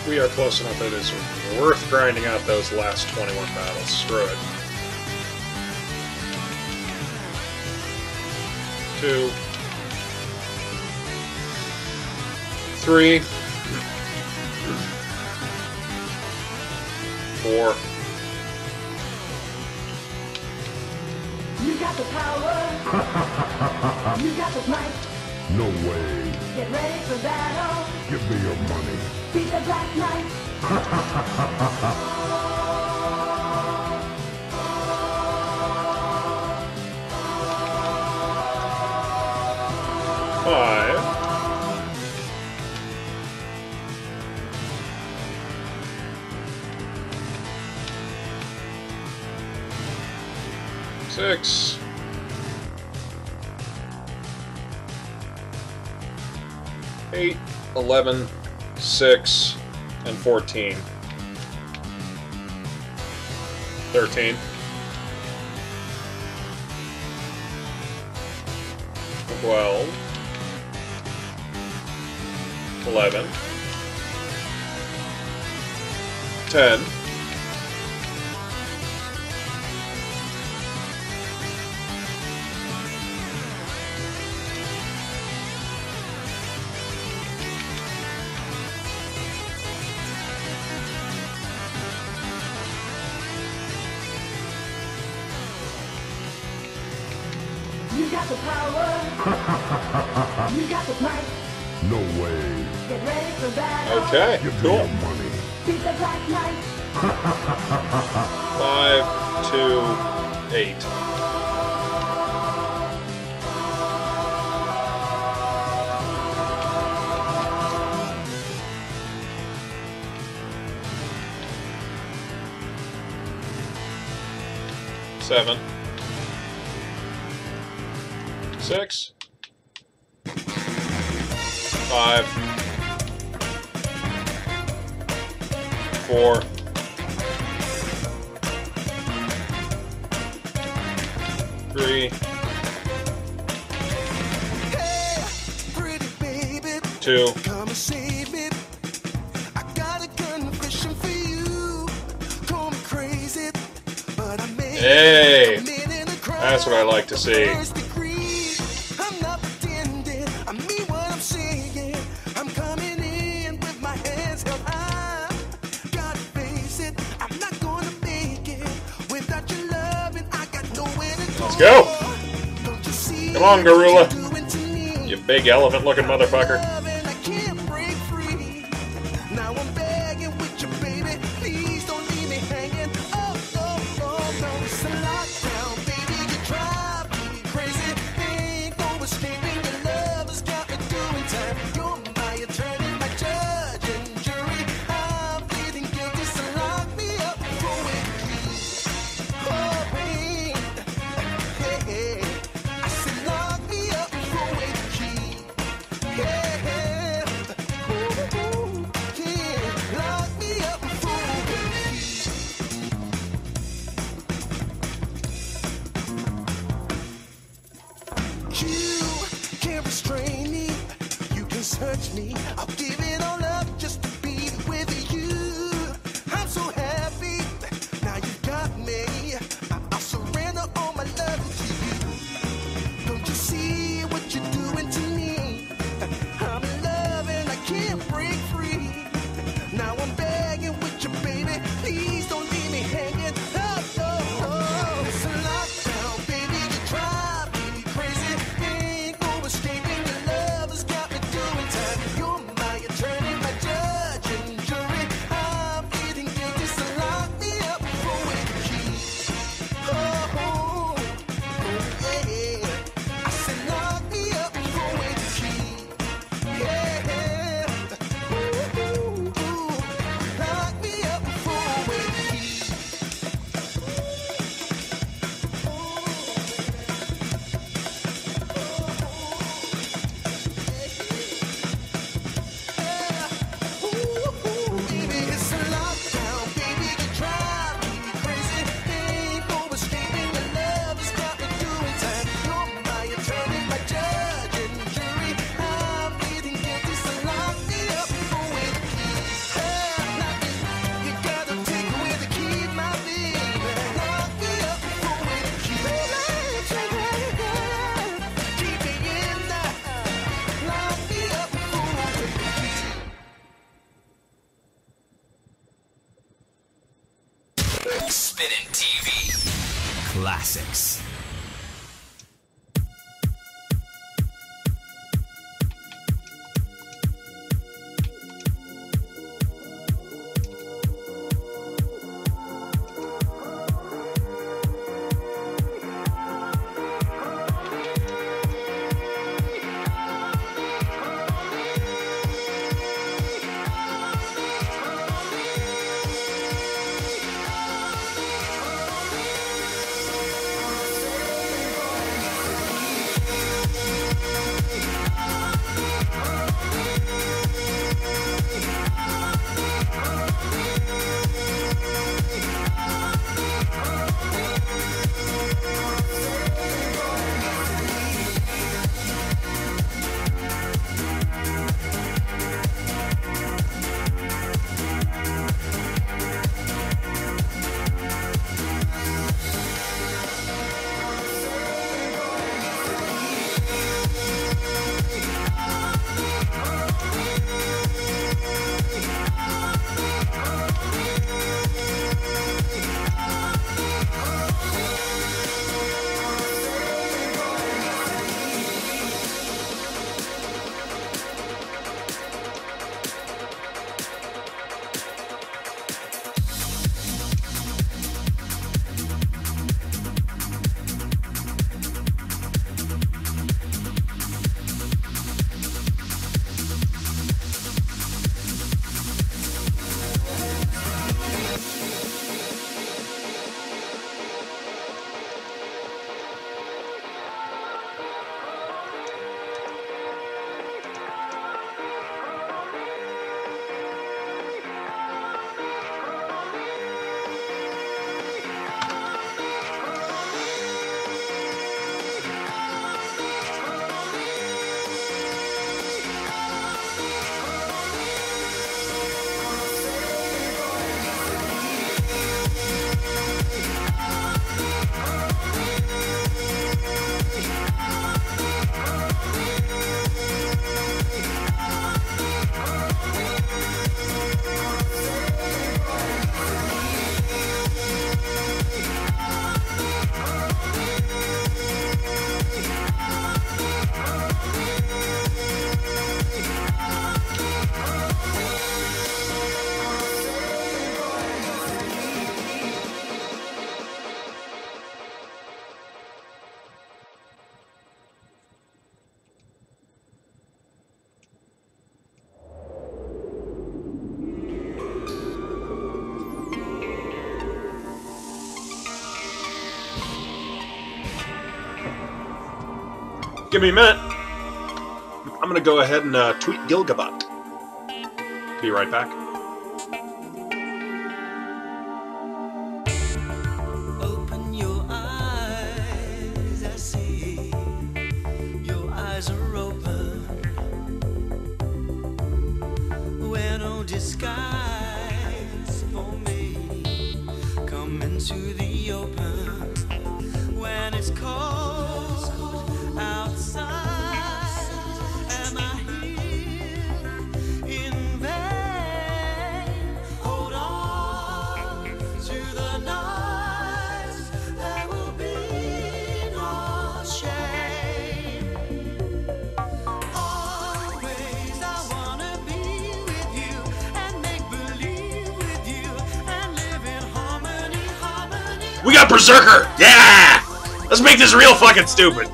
We are close enough that it's worth grinding out those last 21 battles. Screw it. 2, 3, 4. You got the power. You got the might. No way. Get ready for battle. Give me your money. Beat the Black Knight. 5. 6. 8, 11, 6, and 14. 13. 12. 11. 10. 'Cause you got the power. You got the might. No way. Get ready for battle. Okay, Give me cool. your money. Beat the Black Knight. 5, 2, 8. Seven. 6. 5. 4. 3. Hey, pretty baby, 2. come and save me. I got a confession for you. Call me crazy, but I made Hey, a minute of crime. that's what I like to see. First degree. I'm not pretending. I mean what I'm saying. I'm coming in with my hands held high. Gotta face it, I'm not gonna make it without your love, and I got nowhere to go. Let's go. Don't you see Come on, Gorilla. what you're doing to me? You big elephant-looking motherfucker. And I can't break free. Now I'm begging with you, baby. Please don't leave me hanging. Oh, oh, oh, no. It's a lockdown, baby. You drive me crazy. Ain't no escaping. Your love has got me doing time. You're my attorney, my judge and jury. I'm pleading guilty, so lock me up for a key. Oh, wait. Hey, hey. I said lock me up for a key. Hey, hey. restrain me. You can search me. I'll give it all up just to be with you. I'm so happy. Now you got me. I'll surrender all my love to you. Don't you see what you're doing to me? I'm in love and I can't break free. Now I'm begging with you, baby. Please don't leave me hanging. Oh, oh, oh. It's a lockdown, baby. You drive me crazy. Ain't no escaping. Your love has got me doing time. You're my attorney, my judge and jury. I'm feeling guilty, so lock me up for a key. Oh, oh, oh, yeah. I said lock me up for a key. Yeah. Ooh, ooh, ooh. Lock me up for a key. Baby, it's a lockdown, baby. You drive me crazy. Ain't no escaping. Your love has got me doing time. You're my attorney, my judge and jury. I'm feeling guilty, so lock me up for a key. Lock me. You gotta take away the key, my baby. Lock me up for a key. Keep me in there. Lock me up for a key. Spinning TV. Classics. Give me a minute. I'm gonna go ahead and tweet Gilgabat. Be right back. Open your eyes, I see. Your eyes are open. We got Berserker! Yeah! Let's make this real fucking stupid.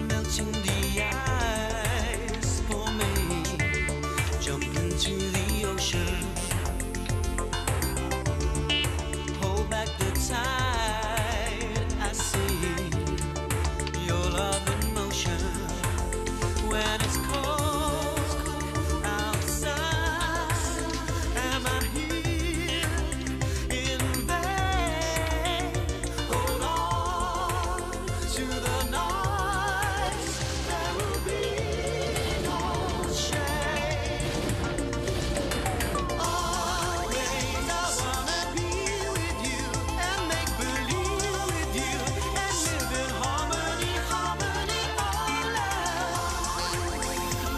Melting the ice for me. Jump into the ocean. Hold back the tide. I see your love in motion. When it's cold outside, am I here in vain? Hold on to the night. There will be no shame. Always I wanna be with you and make believe with you and live in harmony, harmony, all love.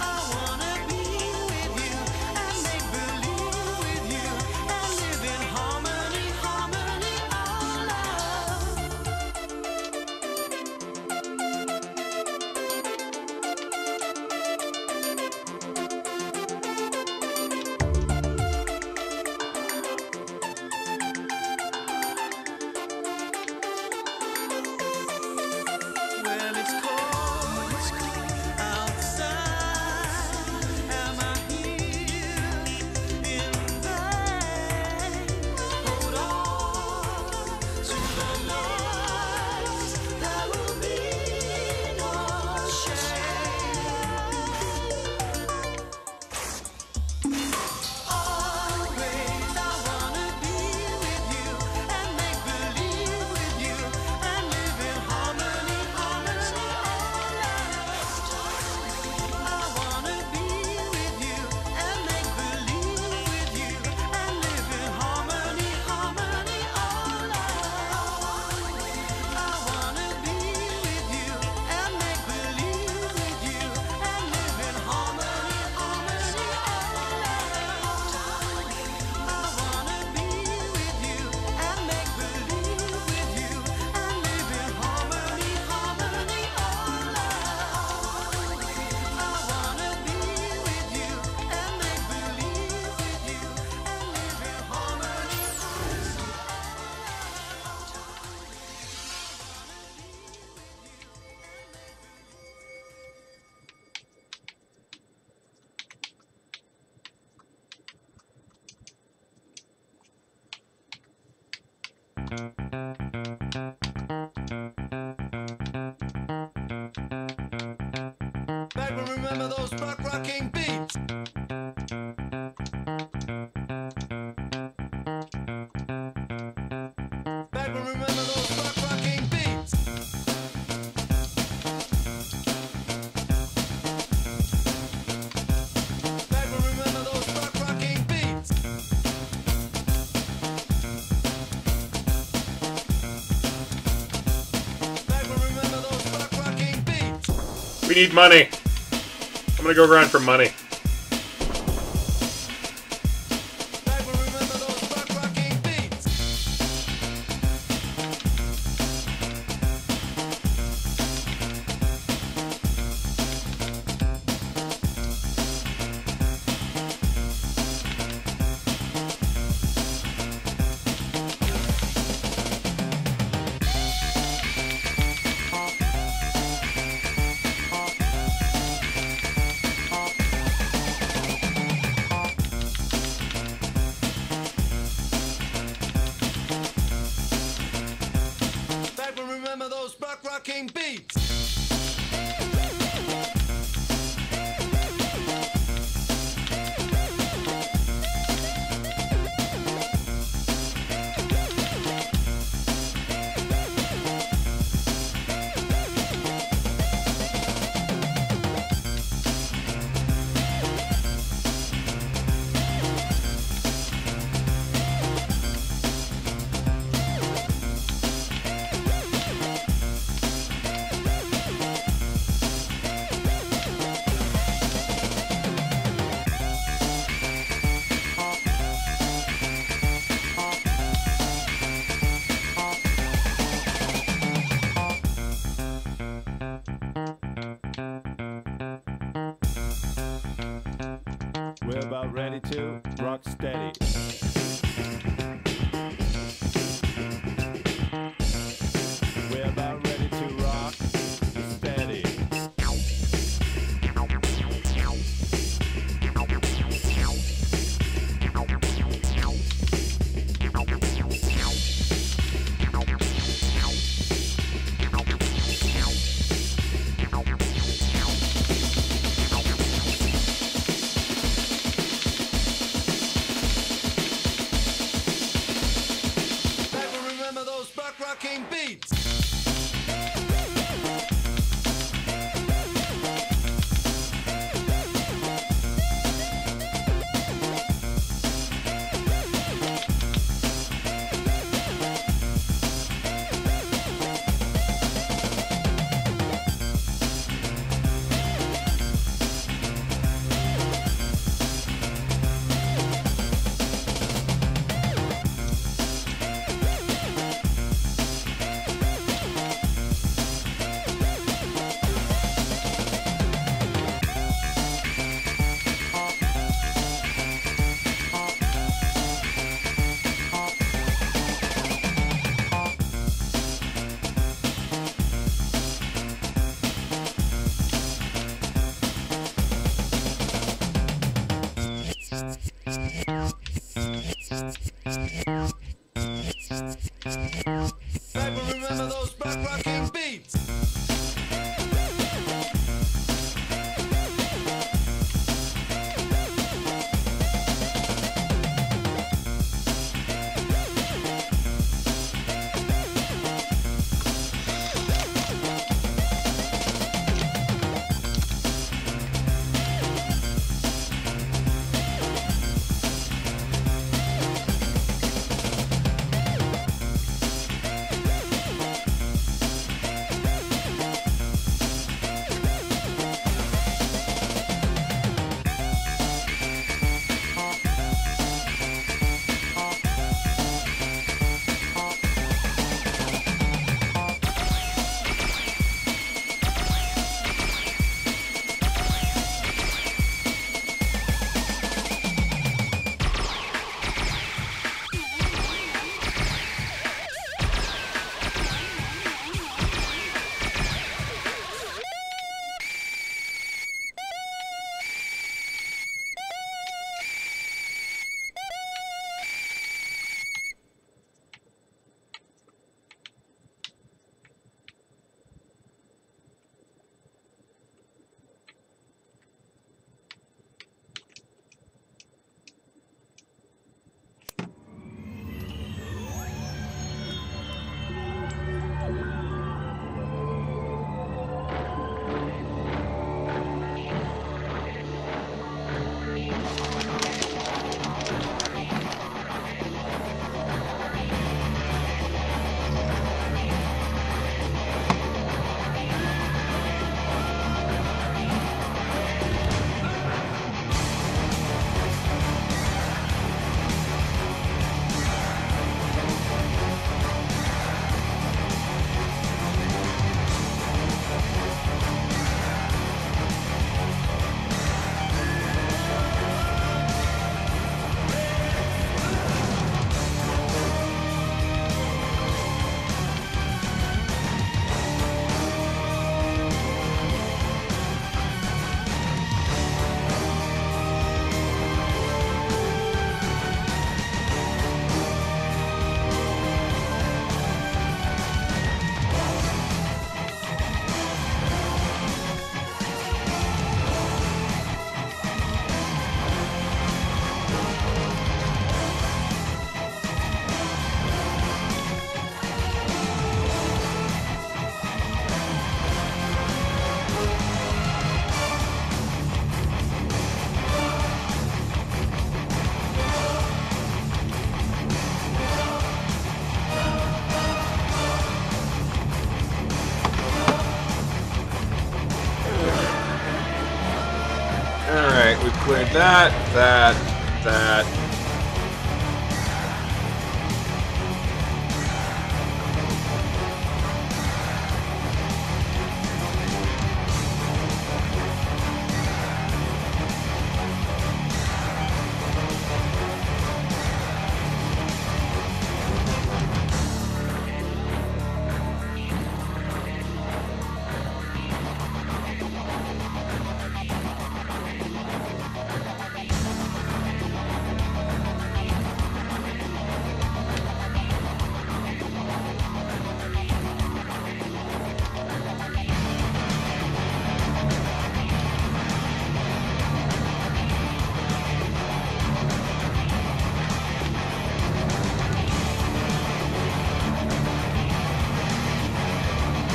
I wanna be with you and make believe with you and live in harmony, harmony, all love. When it's cold outside, am I here in vain? Hold on to the night. There will be no shame. Always I wanna be with you and make believe with you and live in harmony, harmony, all love. I wanna be with you and make believe with you and live in harmony, harmony, all love. I wanna be with you and make believe with you and live in harmony, harmony, all love. I wanna be with you and make believe with you and live in harmony, harmony, all love. I wanna be with you and make believe with you and live in harmony. Back when remember those rocking beats. Back when remember those rocking beats. Back when remember those rocking beats. Back when remember those rocking beats. We need money. I'm gonna go grind for money. Back when remember those rocking beats. Back when remember those rocking beats. about ready to rock steady. We're about ready to rock steady. Remember those buck rocking beats? Remember those buck rocking beats? Alright, we've cleared that.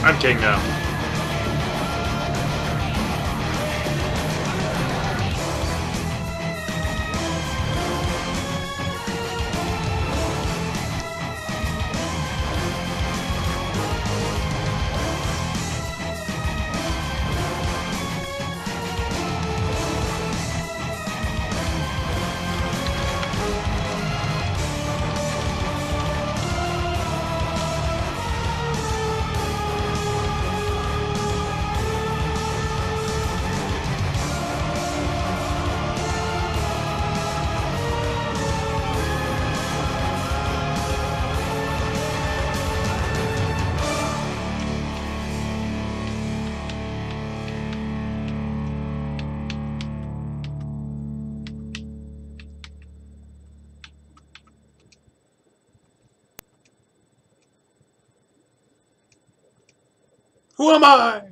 I'm king now. Who am I?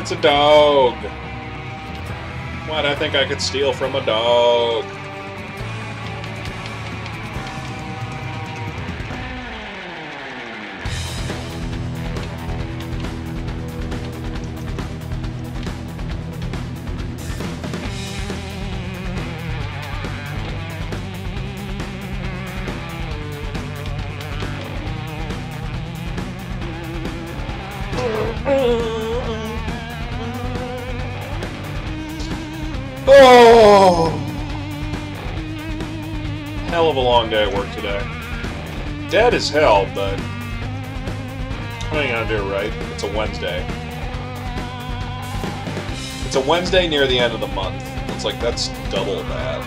It's a dog. Why'd I think I could steal from a dog? Oh! Hell of a long day at work today. Dead as hell, but what are you gonna do, right? It's a Wednesday. It's a Wednesday near the end of the month. It's like, that's double bad.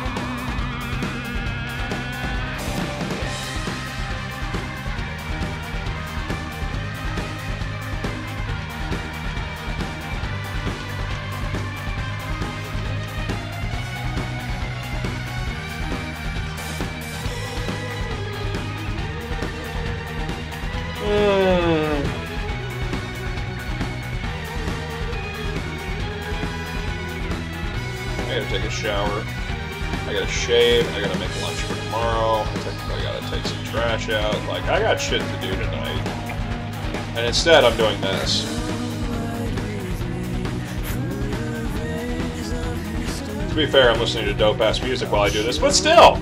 I gotta take a shower. I gotta shave. I gotta make lunch for tomorrow. I gotta take some trash out. Like, I got shit to do tonight. And instead, I'm doing this. To be fair, I'm listening to dope-ass music while I do this, but still!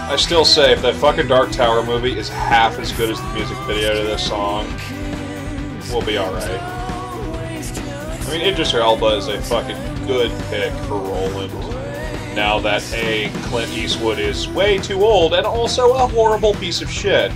I still say, if that fucking Dark Tower movie is half as good as the music video to this song, we'll be alright. I mean, Idris Elba is a fucking good pick for Roland. Now that A, Clint Eastwood is way too old, and also a horrible piece of shit.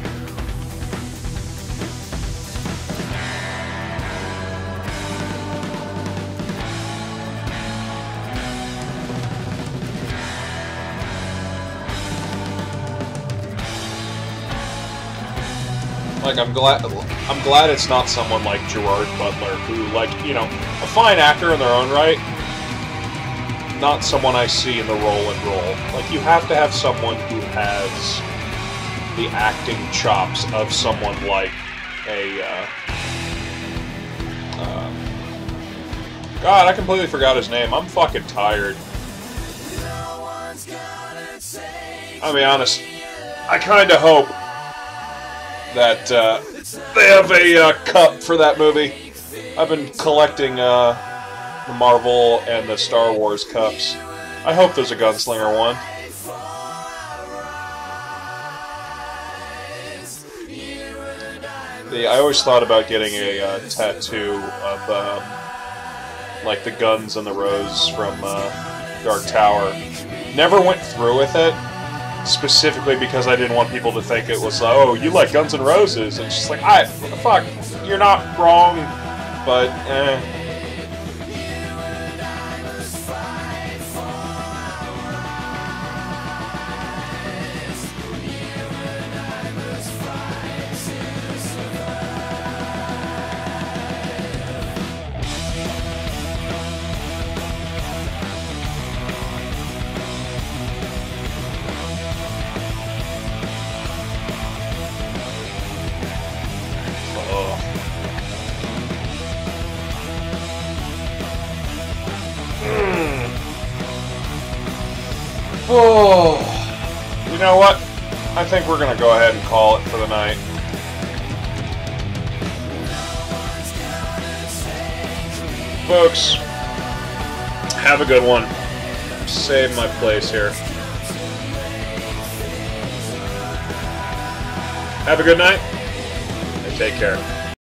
Like, I'm glad it's not someone like Gerard Butler, who, like, you know, a fine actor in their own right, not someone I see in the Roland role. Like, you have to have someone who has the acting chops of someone like a, God, I completely forgot his name. I'm fucking tired. I'll be honest, I kinda hope that they have a cup for that movie. I've been collecting the Marvel and the Star Wars cups. I hope there's a Gunslinger one. I always thought about getting a tattoo of like the guns and the rose from Dark Tower. Never went through with it. Specifically because I didn't want people to think it was, oh, you like Guns N' Roses. And it's just like, what the fuck? You're not wrong, but, Oh, you know what? I think we're gonna go ahead and call it for the night. Folks, have a good one. Save my place here. Have a good night, and take care.